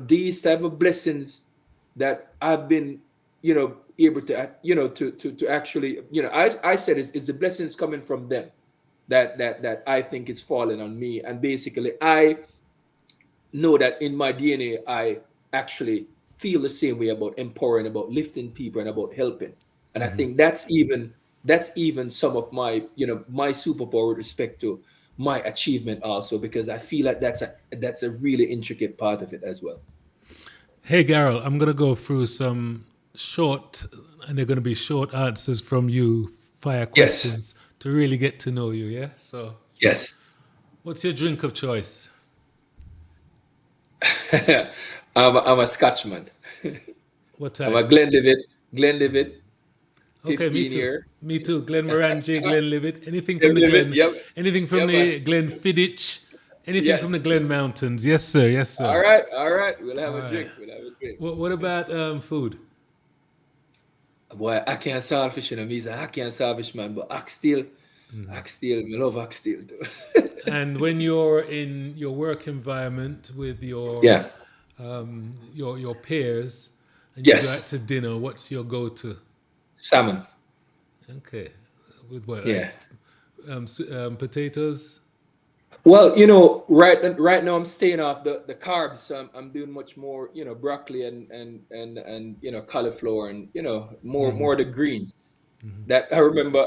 these type of blessings that I've been, able to, to actually, I said it's the blessings coming from them that I think it's falling on me. And basically, I know that in my DNA, I actually feel the same way about empowering, about lifting people, and about helping. And I think that's even some of my, my superpower with respect to my achievement also, because I feel like that's a really intricate part of it as well. Hey, Garold, I'm going to go through some short, and they're going to be short answers from you, fire Yes. questions to really get to know you, yeah? So, Yes. what's your drink of choice? I'm a Scotchman. What I'm a type? Glenlivet, Okay, me 15 too. year. Me too. Glenmorangie, Glenlivet, Glenlivet, yep. anything from Yeah, man. the Glenfiddich, anything from the Yes. Glen Mountains. Yes, sir. Yes, All sir. right, all right. We'll have All a right. drink. We'll have a drink. What about food? Boy, I can't saltfish, me. I can't saltfish, man. But oxtail, me love oxtail too. And when you're in your work environment with Yeah. your peers, and you go out Yes. to dinner, what's your go-to? Salmon. Okay, with what, like Yeah. potatoes? Well, right now I'm staying off the carbs. So I'm doing much more, broccoli and cauliflower, and more the greens. That I remember,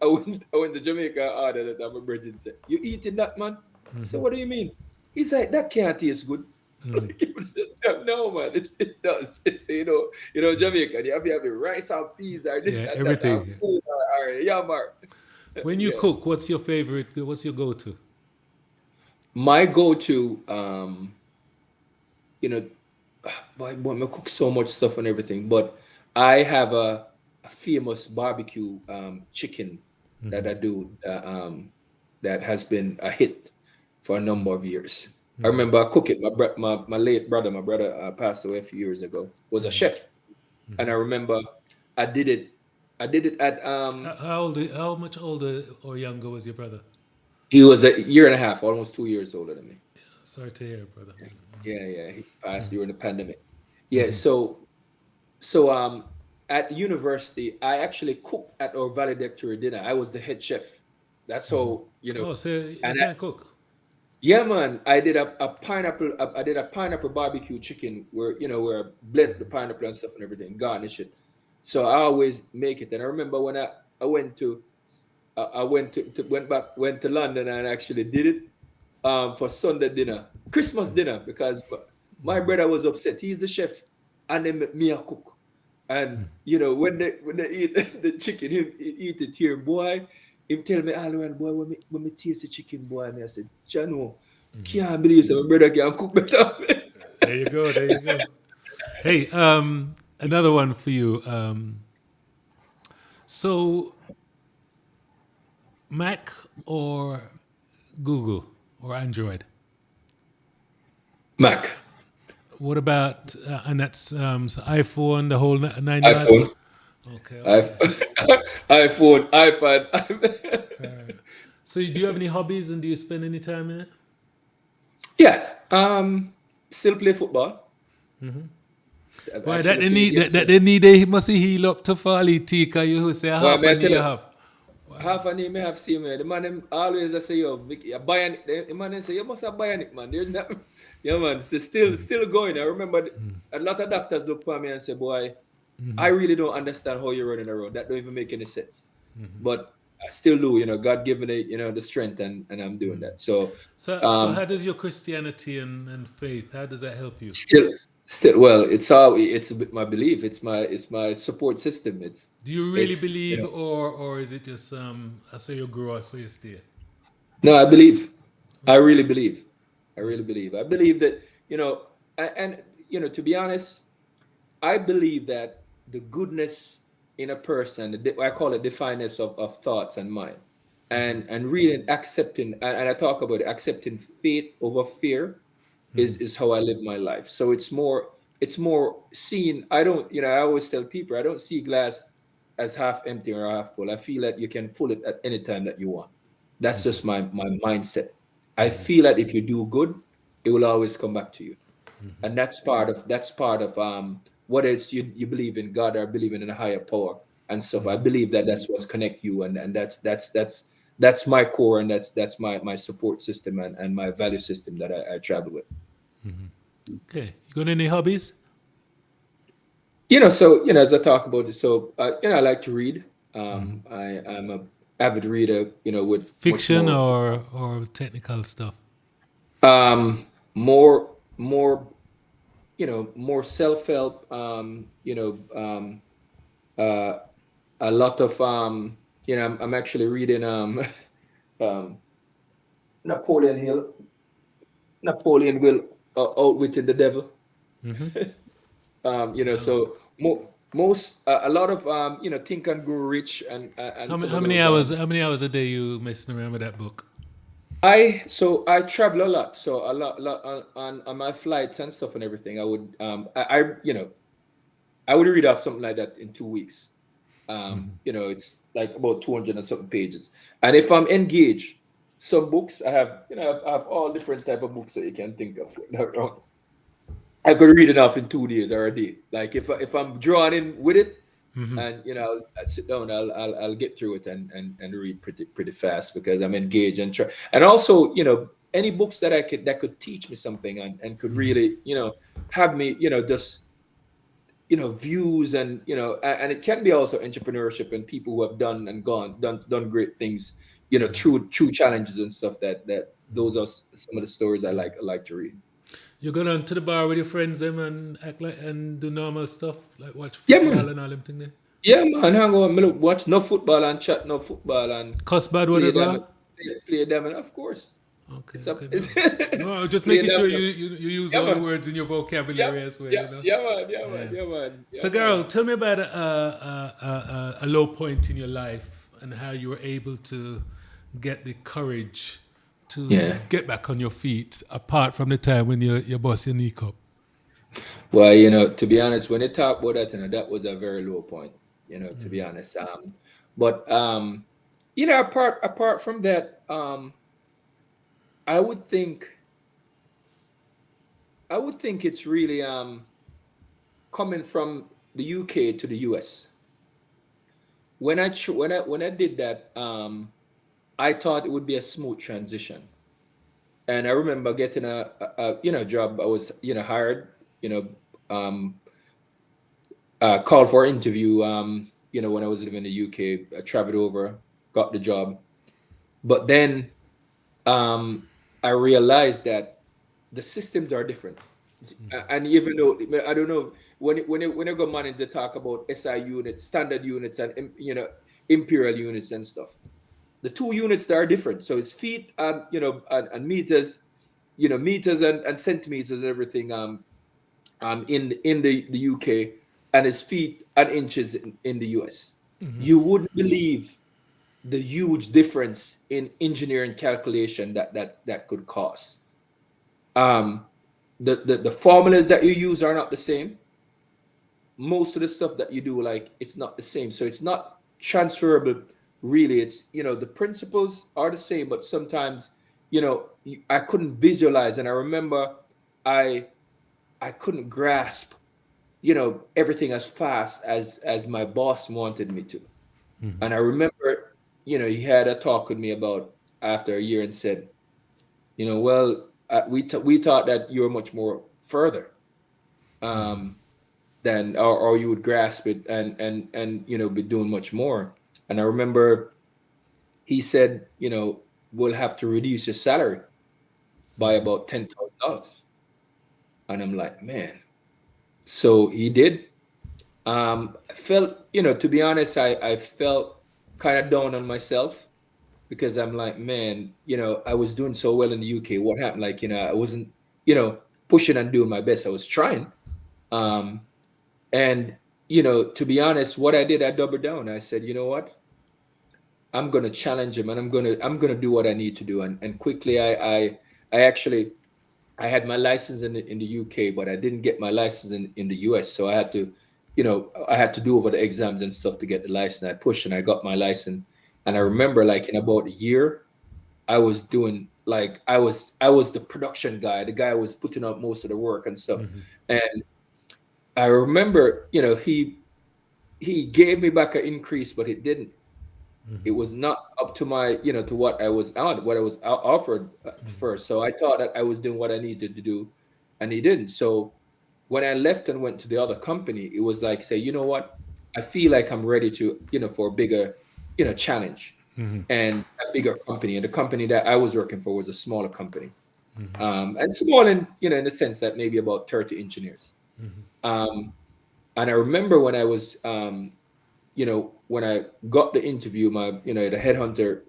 I went to Jamaica. I ordered it. I'm a virgin. Said, "You eating that, man?" So what do you mean? He's like, "That can't taste good." He was just like, no, man, it does. It's Jamaica. You have to have the rice and peas or this Yeah, and that and everything. food or yeah, Mark. When you Yeah. cook, what's your favorite? What's your go-to? My go-to, you know, boy, I cook so much stuff and everything, but I have a famous barbecue chicken that I do, that has been a hit for a number of years. I remember I cook it. My late brother, passed away a few years ago, was a chef, and I remember I did it. I did it at How much older or younger was your brother? he was a year and a half, almost 2 years older than me. Sorry to hear, brother. Yeah, yeah, he passed during the pandemic. Yeah, so at university, I actually cooked at our valedictory dinner. I was the head chef. That's how, Oh, so you and can't cook? yeah, man, I did a pineapple. I did a pineapple barbecue chicken where I blend the pineapple and stuff and everything, garnish it. So I always make it. And I remember when I went to I went to London and actually did it for Sunday dinner, Christmas dinner, because my brother was upset. He's the chef, and then me a cook. And when they eat the chicken, he eat it here, boy. He tell me, all right, boy, when me taste the chicken, boy, and I said, Jano, can't believe so my brother can cook better. There you go. There you go. Hey, another one for you. So Mac or Google or Android? Mac, What about and that's so iPhone, the whole nine yards? iPhone, Okay, okay. iPhone, iPad. So do you have any hobbies and do you spend any time in it? Yeah, still play football. I've Why that actually they played need yesterday. they need they must heal up to fall tika you say Boy, half man, a I tell knee you, half. half a name I have seen me. The man them always I say yo, you bionic. The man them say you must have bionic man. There's not yeah man. It's still going. I remember a lot of doctors look for me and say, boy, I really don't understand how you're running around. That don't even make any sense. But I still do. God given it. The strength, and I'm doing that. So So um, how does your Christianity and faith, how does that help you? still well. It's a bit my belief. It's my support system. It's Do you really it's believe, or is it just I say you grow, I say you stay? no. I believe. I Okay. really believe. I really believe. I believe that and to be honest, I believe that the goodness in a person, I call it the fineness of thoughts and mind, and really accepting, and I talk about it, accepting faith over fear is how I live my life. So it's more seeing. I don't, I always tell people I don't see glass as half empty or half full. I feel that you can fill it at any time that you want. That's just my mindset. I feel that if you do good, it will always come back to you, and that's part of what else you believe in God or believing in a higher power and stuff. I believe that that's what's connect you, and that's my core, and that's my support system, and my value system that I travel with. Okay. You got any hobbies? So as I talk about it, so I like to read. I'm a avid reader, with much Fiction more or technical stuff? um more more self-help, uh a lot of I'm actually reading um Napoleon Hill. Napoleon will outwitted the devil. Well, So most a lot of Think and Grow Rich, and how many some of how many those hours how many hours a day you messing around with that book? I travel a lot, so a lot on my flights and stuff and everything. I would I would read off something like that in 2 weeks. It's like about 200 and something pages. And if I'm engaged, some books I have all different type of books that you can think of. I could read enough in 2 days or a day. Like if I'm drawn in with it, and I'll sit down, I'll get through it, and read pretty fast because I'm engaged and try. And also, any books that could teach me something, and could really have me just views, and and it can be also entrepreneurship and people who have done great things, through challenges and stuff. That those are some of the stories I like to read. You go down to the bar with your friends them and act like and do normal stuff like watch Yeah, football man. and all them thing there. Yeah, man. Hang on. Me look, watch no football and chat no football and Cuss bad word play as them. well. Play them, and of course, Okay, it's a okay, it's no. No, just play making them. sure you use Yeah, all the man. words in your Yeah, vocabulary as well, yeah, you know. yeah, man. Yeah, man. Yeah. Yeah, man. Yeah, So, man. girl, tell me about a low point in your life and how you were able to get the courage to Yeah. get back on your feet, apart from the time when you bust your knee up. Well, to be honest, when they talk about that, that was a very low point. To be honest. But apart from that, I would think I would think it's really coming from the UK to the US. When I did that, I thought it would be a smooth transition, and I remember getting a job. I was hired, you know, um, called for an interview. When I was living in the UK, I traveled over, got the job, but then um, I realized that the systems are different. And even though I don't know, when you go manage, they talk about SI units, standard units, and imperial units and stuff. The two units that are different. So it's feet, and meters, meters and centimeters and everything. In the UK, and it's feet and inches in the US. You wouldn't believe the huge difference in engineering calculation that could cause. Um, the formulas that you use are not the same. Most of the stuff that you do, like, it's not the same, so it's not transferable. Really, it's the principles are the same, but sometimes I couldn't visualize, and I remember I I couldn't grasp everything as fast as my boss wanted me to. And I remember he had a talk with me about after a year and said, well, we thought that you're much more further um, than, or you would grasp it and be doing much more. And I remember he said, we'll have to reduce your salary by about $10,000. And I'm like, man. So he did. I felt, to be honest, I felt kind of down on myself because I'm like, man, I was doing so well in the UK. What happened? Like, I wasn't, pushing and doing my best. I was trying. Um, and, to be honest, what I did, I doubled down. I said, you know what? I'm gonna challenge him and I'm gonna do what I need to do. And quickly I actually I had my license in the UK, but I didn't get my license in the US. So I had to do over the exams and stuff to get the license. I pushed and I got my license. And I remember like in about a year, I was doing like I was the production guy, the guy who was putting out most of the work and stuff. And I remember, he gave me back an increase, but it didn't. It was not up to my, to what I was on, what I was offered first. So I thought that I was doing what I needed to do, and he didn't. So when I left and went to the other company, it was like, say, you know what? I feel like I'm ready to, for a bigger, challenge and a bigger company. And the company that I was working for was a smaller company, and small in the sense that maybe about 30 engineers. Um, and I remember when I was, when I got the interview, the headhunter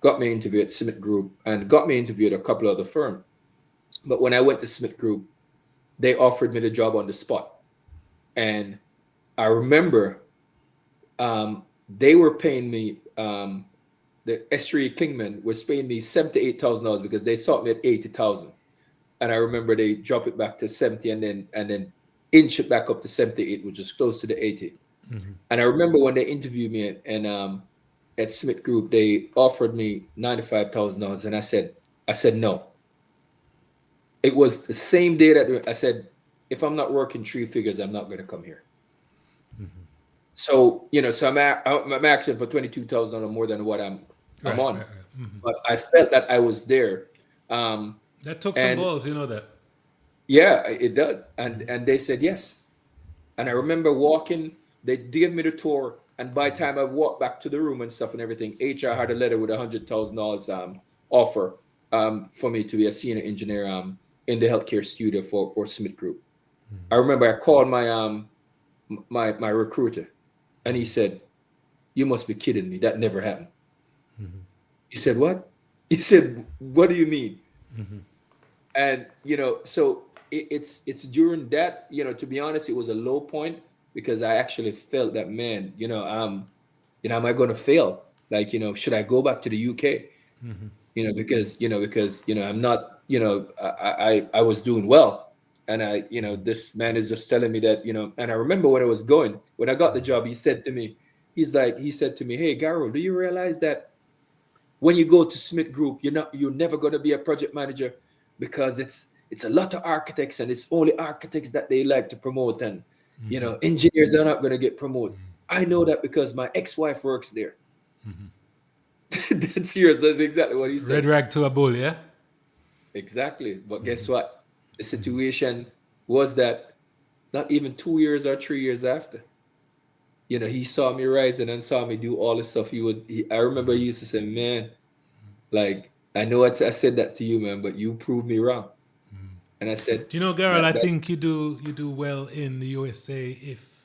got me an interview at SmithGroup and got me interviewed at a couple of other firms. But when I went to SmithGroup, they offered me the job on the spot. And I remember they were paying me, the S3 Klingman was paying me $78,000 because they sought me at 80,000. And I remember they dropped it back to 70 and then inch it back up to 78, which is close to the 80. And I remember when they interviewed me at Smith Group, they offered me $95,000, and I said no. It was the same day that I said, if I'm not working three figures, I'm not going to come here. So I'm asking for $22,000 more than what I'm on, Right. but I felt that I was there. That took some And balls, you know that. yeah, it did, and they said yes. And I remember walking, they gave me the tour, and by the time I walked back to the room and stuff and everything, HR had a letter with $100,000 offer for me to be a senior engineer in the healthcare studio for Smith Group. I remember I called my recruiter, and he said, "You must be kidding me. That never happened." He said, "What?" He said, "What do you mean?" And so it's during that, to be honest, it was a low point because I actually felt that, man, am I going to fail? Like, should I go back to the UK? Because I'm not, I was doing well, and this man is just telling me that, and I remember when I got the job, he said to me, "Hey, Garold, do you realize that when you go to Smith Group, you're never going to be a project manager because it's a lot of architects and it's only architects that they like to promote, and engineers are not going to get promoted. I know that because my ex-wife works there." That's serious. That's exactly what he Red said. rag to a bull, yeah? Exactly. But guess what? The situation was that not even 2 years or 3 years after, he saw me rising and saw me do all the stuff. I remember he used to say, "Man, like, I know I said that to you, man, but you proved me wrong." And I said, Do you know, Garrel, I that's, think you do well in the USA if,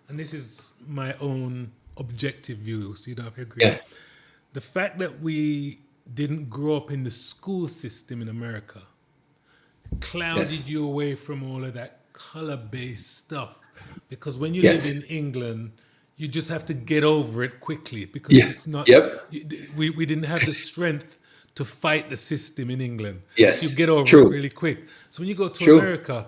and this is my own objective view, so you don't have to agree. yeah, The fact that we didn't grow up in the school system in America clouded yes, you away from all of that color-based stuff. Because when you live yes, in England, you just have to get over it quickly because yeah, it's not. yep, We didn't have the strength to fight the system in England, so you yes, get over it true, really quick. So when you go to true, America,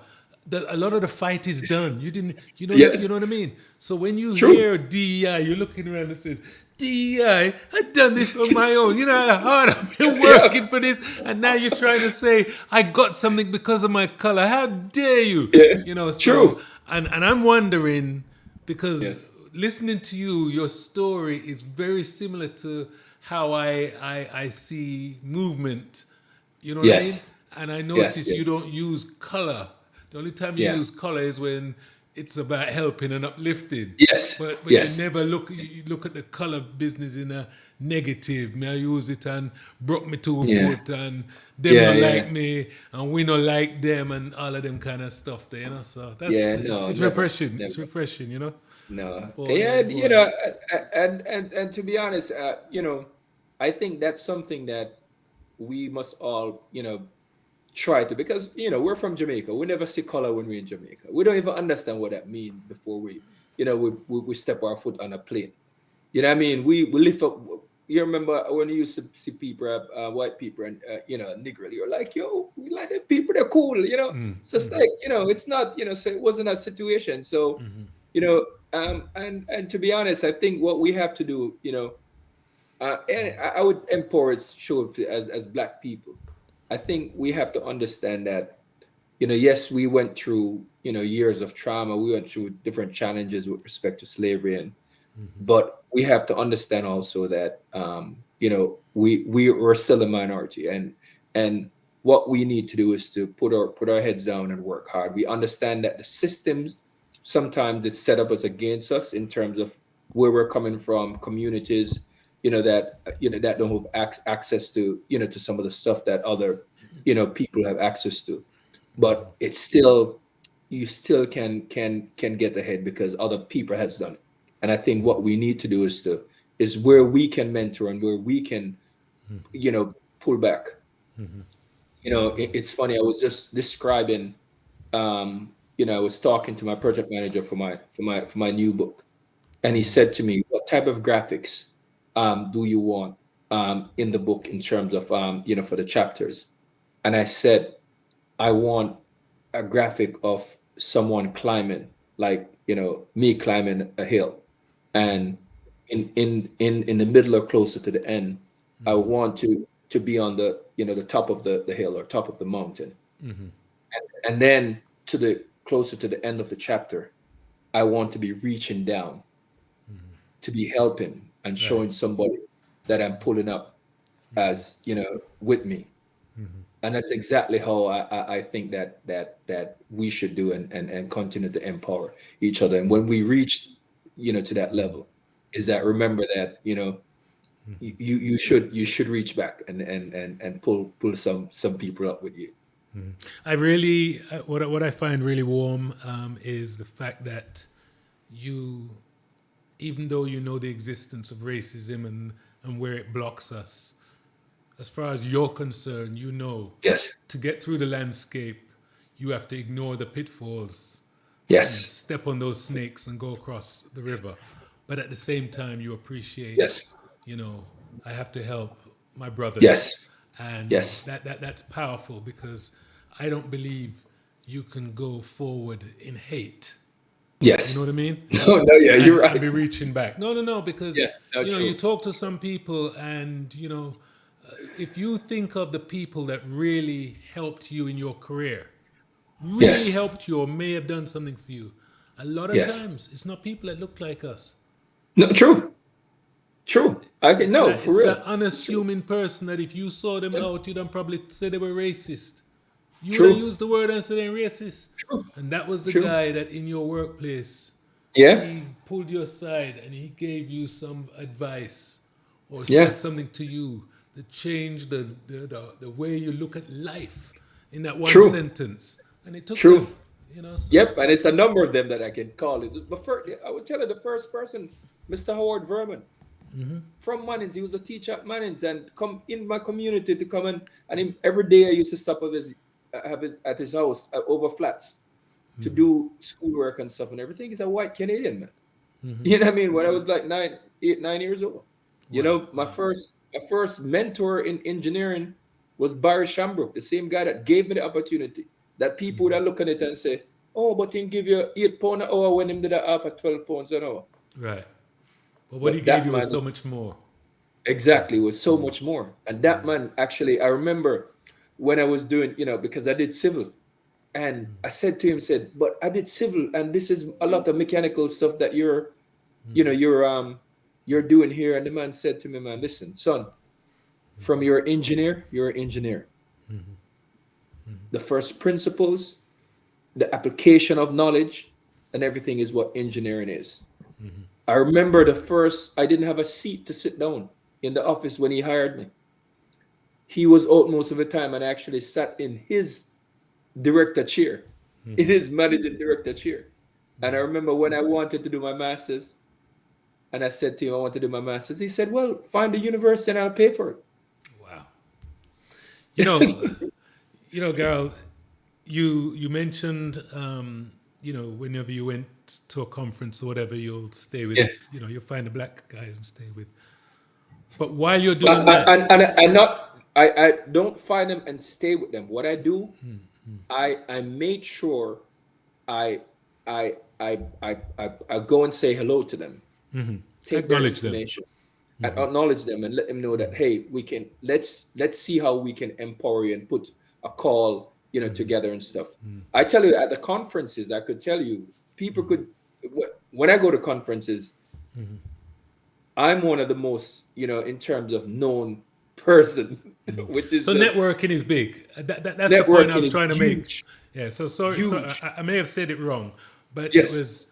a lot of the fight is done. You didn't, yeah, you know what I mean. So when you true, hear DEI, you're looking around and says, DEI, I've done this on my own. You know how hard I've been yeah, working for this, and now you're trying to say I got something because of my color. How dare you? yeah, You know. So true, and I'm wondering because yes, listening to you, your story is very similar to how I see movement. You know what I mean? Yes, And I yes, notice you yes, don't use color. The only time you yeah, use color is when it's about helping and uplifting. yes, But you yes, never you look at the color business in a negative. Me I use it and broke me to a yeah, foot and them yeah, not yeah, like me and we not like them and all of them kind of stuff there, you know. So that's yeah. No, it's never, refreshing. It's never. refreshing, you know. No, Boy, oh yeah, boy. and to be honest, I think that's something that we must all, try to, because we're from Jamaica. We never see color when we're in Jamaica. We don't even understand what that means before we step our foot on a plane. You know what I mean? We lift up. You remember when you used to see people, white people, and Negro, you're like, yo, we like them people. They're cool. So it's like, it's not, so it wasn't that situation. So, and to be honest, I think what we have to do, and I would empower us, show it as black people. I think we have to understand that, yes, we went through, years of trauma. We went through different challenges with respect to slavery, but we have to understand also that, we are still a minority, and what we need to do is to put our heads down and work hard. We understand that the systems sometimes it's set up as against us in terms of where we're coming from, communities, that don't have access to, to some of the stuff that other, people have access to. But it's still, you still can get ahead because other people has done it. And I think what we need to do is where we can mentor and where we can, pull back. It's funny. I was just describing, I was talking to my project manager for my new book, and he said to me, "What type of graphics do you want in the book in terms of for the chapters?" And I said, "I want a graphic of someone climbing, like me climbing a hill, and in the middle or closer to the end, I want to be on the top of the hill or top of the mountain, and then to the closer to the end of the chapter, I want to be reaching down to be helping and Right. showing somebody that I'm pulling up as with me." And that's exactly how I think that we should do, and continue to empower each other. And when we reach to that level, is that, remember that you should reach back and pull some people up with you. I really what I find really warm is the fact that you, even though you know the existence of racism and where it blocks us, as far as you're concerned, you know, Yes, to get through the landscape, you have to ignore the pitfalls and yes, step on those snakes and go across the river. But at the same time, you appreciate, yes, you know, I have to help my brothers. yes, And yes, that's powerful because I don't believe you can go forward in hate. You know yes. what I mean? No, no, yeah, you're And right. be reaching back. No, because Yes, no, you true. talk to some people, and if you think of the people that really helped you in your career, really Yes, helped you or may have done something for you, a lot of yes. times it's not people that look like us. No, true, true. Okay, It's no, that for it's real. that It's true. unassuming person that if you saw them Yep. out, you'd probably say they were racist. You would have True, used the word and said they're racist. true, And that was the true. guy that in your workplace, Yeah, he pulled you aside and he gave you some advice or yeah, said something to you that changed the way you look at life in that one true, sentence. And it took true. them, so. Yep, and it's a number of them that I can call it. But first, I would tell you the first person, Mr. Howard Verman from Mannings. He was a teacher at Mannings and come in my community to come and every day I used to stop at his house over flats to do schoolwork and stuff and everything. He's a white Canadian man. You know what I mean? When I was like 9 years old, Wow, wow. my first mentor in engineering was Barry Shambrook, the same guy that gave me the opportunity. That people would look at it and say, "Oh, but he give you £8 an hour when him did that half at £12 an hour." Right. But what he But gave that you was man so much more. exactly was so much more. And that man actually, I remember when I was doing, because I did civil, and I said to him, said, "But I did civil, and this is a lot of mechanical stuff that you're you're doing here. And the man said to me, man, listen, son, from your engineer, you're an engineer. The first principles, the application of knowledge, and everything is what engineering is. I remember I didn't have a seat to sit down in the office when he hired me. He was out most of the time and I actually sat in his director chair, in his managing director chair. And I remember when I wanted to do my master's, and I said to him, I want to do my master's. He said, well, find a university and I'll pay for Wow. You know, Garold, you mentioned, whenever you went to a conference or whatever, you'll stay with, it. you'll find a black guy and stay with. But while you're Yeah. doing that, I don't find them and stay with them. What I do, I make sure I I go and say hello to them, take their acknowledge them. information, and acknowledge them and let them know that, hey, let's see how we can empower you and put a call, together and stuff. I tell you, at the conferences, I could tell you, people could, when I go to conferences, I'm one of the most, in terms of known person, which is So just networking is big. That's the point I networking was is trying to make. huge, Yeah. So sorry, huge. I may have said it wrong, but it Yes, was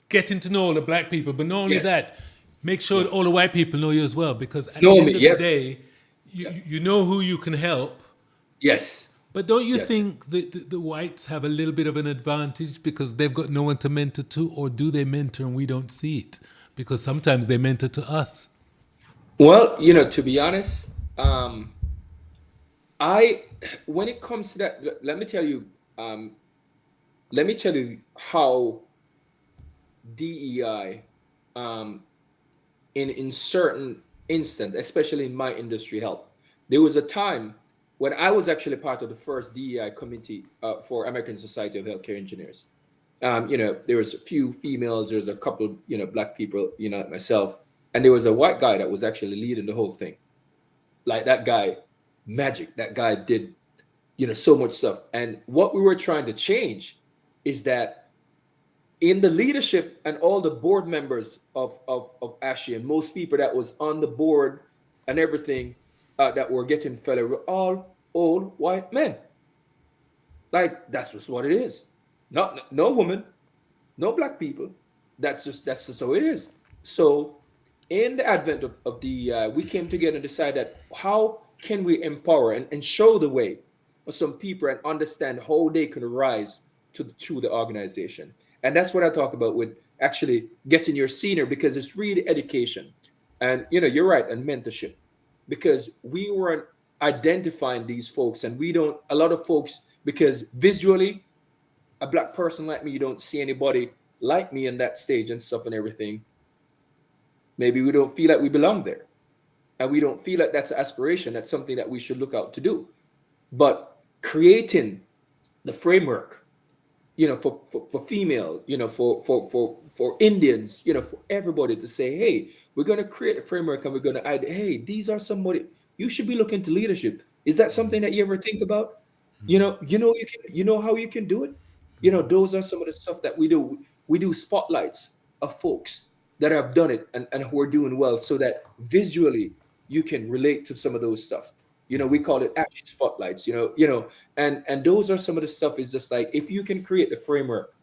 getting to know all the black people. But not only yes, that, make sure yeah. that all the white people know you as well, because at the Know me, end of the yep, day, you know who you can help. yes, But don't you yes. think the whites have a little bit of an advantage because they've got no one to mentor to, or do they mentor and we don't see it? Because sometimes they mentor to us. Well, to be honest, I when it comes to that, um, let me tell you how DEI, um, in certain instant, especially in my industry, help. There was a time when I was actually part of the first DEI committee for American Society of Healthcare Engineers. There was a few females, there's a couple, black people, like myself, and there was a white guy that was actually leading the whole thing. Like that guy, magic. That guy did, so much stuff. And what we were trying to change is that in the leadership and all the board members of ASHI and most people that was on the board and everything that were getting fellow were all old white men. Like that's just what it is. Not no woman, no black people. That's just how it is. So in the advent of the we came together and decided that how can we empower and show the way for some people and understand how they can rise to the organization. And that's what I talk about with actually getting your senior, because it's really education. And you're right, and mentorship. Because we weren't identifying these folks, and we don't, a lot of folks, because visually a black person like me, you don't see anybody like me in that stage and stuff and everything. Maybe we don't feel like we belong there, and we don't feel like that's an aspiration. That's something that we should look out to do. But creating the framework, for female, for Indians, for everybody to say, hey, we're going to create a framework and we're going to add, hey, these are somebody you should be looking to leadership. Is that something that you ever think about? How you can do it. Those are some of the stuff that we do. We do spotlights of folks that have done it and who are doing well, so that visually you can relate to some of those stuff. We call it action spotlights. And those are some of the stuff. Is just like, if you can create the framework,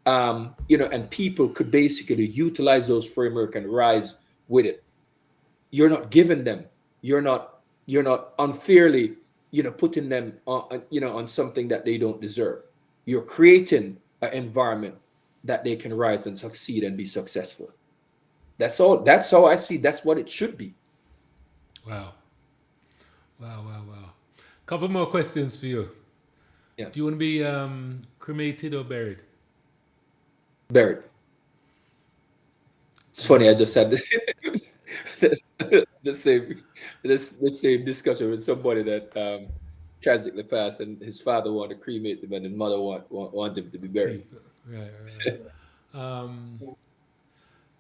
and people could basically utilize those framework and rise with it. You're not giving them. You're not unfairly, putting them on something that they don't deserve. You're creating an environment that they can rise and succeed and be successful. That's all. That's how I see. That's what it should be. Wow. Wow, wow, wow. Couple more questions for you. Yeah. Do you want to be cremated or buried? Buried. It's funny. I just had the same the same discussion with somebody that tragically passed, and his father wanted to cremate him, and his mother want him to be buried. Keep. Right, right, right.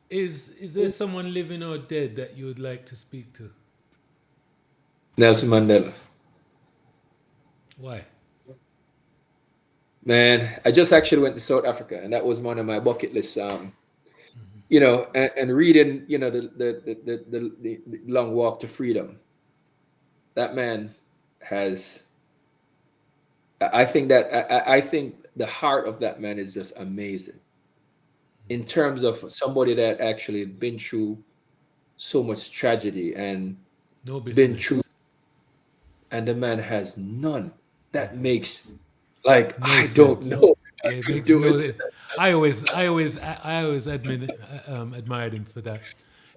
Is there someone living or dead that you would like to speak to? Nelson Mandela. Why? Man, I just actually went to South Africa, and that was one of my bucket lists. and reading, the Long Walk to Freedom. That man has, I think the heart of that man is just amazing in terms of somebody that actually been through so much tragedy and No been through, bitterness. and the man has none. That makes, like, No I don't sense. know if I Yeah, it could makes do no. it. I always admired him for that.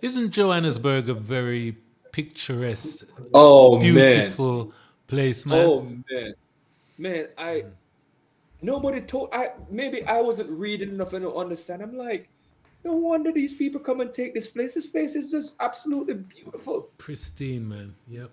Isn't Johannesburg a very picturesque, Oh man. beautiful place, man? Oh man. Man, nobody told, maybe I wasn't reading enough and don't understand. I'm like, no wonder these people come and take this place. This place is just absolutely beautiful. Pristine, man. Yep.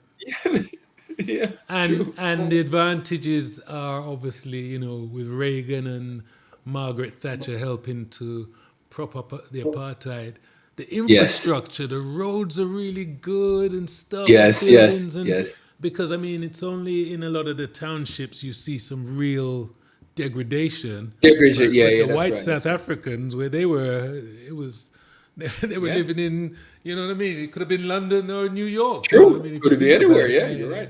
Yeah, yeah, true. And the advantages are obviously, with Reagan and Margaret Thatcher helping to prop up the apartheid. The Yes, infrastructure, the roads are really good and stuff, the yes, yes, buildings, and yes. because I mean, it's only in a lot of the townships you see some real degradation, Degradation. Yeah, but yeah, the that's white right. South That's right. Africans, where they were, it was they were Yeah, living in, you know what I mean? It could have been London or New York, you know what I true. mean? If you Could be think about anywhere. it, Yeah, yeah, you're yeah, right.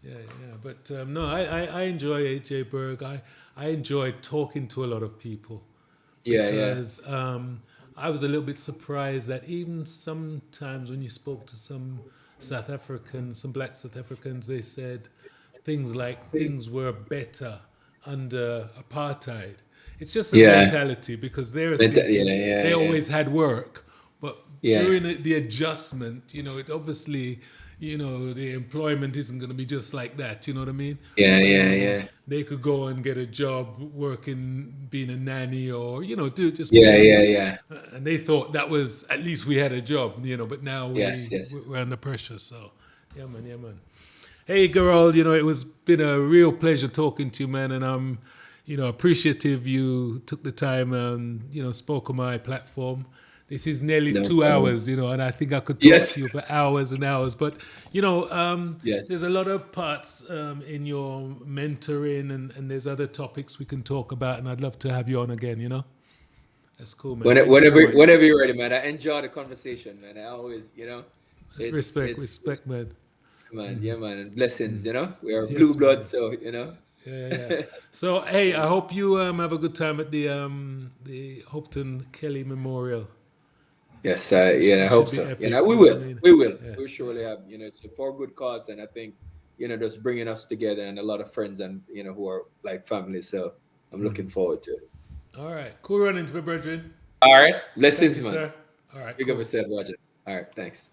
yeah. Yeah, yeah. But no, I enjoy AJ Berg. I enjoy talking to a lot of people Yeah, yeah, because I was a little bit surprised that even sometimes when you spoke to some South Africans, some black South Africans, they said things like things were better under apartheid. It's just a yeah. mentality because they're Yeah, thinking yeah, they yeah, always had work, but yeah, during the adjustment, it obviously, the employment isn't going to be just like that. You know what I mean? yeah, yeah, When yeah, they could go and get a job working, being a nanny, or do just yeah, being, yeah, yeah. and they thought that was at least we had a job. But now Yes, yes. we're under pressure. So, yeah, man, yeah, man. Hey, Garold, it was been a real pleasure talking to you, man, and I'm, appreciative you took the time and spoke on my platform. This is nearly No two problem. hours, and I think I could talk Yes, to you for hours and hours. But yes. there's a lot of parts in your mentoring, and there's other topics we can talk about, and I'd love to have you on again. That's cool, man. Thank you very much. Whenever you're ready, man. I enjoy the conversation, man. I always, Respect, it's respect, man. man, yeah, man, and blessings. We are blue Yes, blood, man. so. Yeah, yeah, yeah. So, hey, I hope you have a good time at the Hopton Kelly Memorial. Yes, I It hope should be so. epic. We You know what I will, mean? we will, Yeah. we'll surely have. It's a for good cause, and I think just bringing us together and a lot of friends and who are like family. So I'm looking forward to it. All right. Cool runnings, my brethren. All right, Thank blessings, you, man. sir. All right. Big up Cool. yourself, Roger. All right, thanks.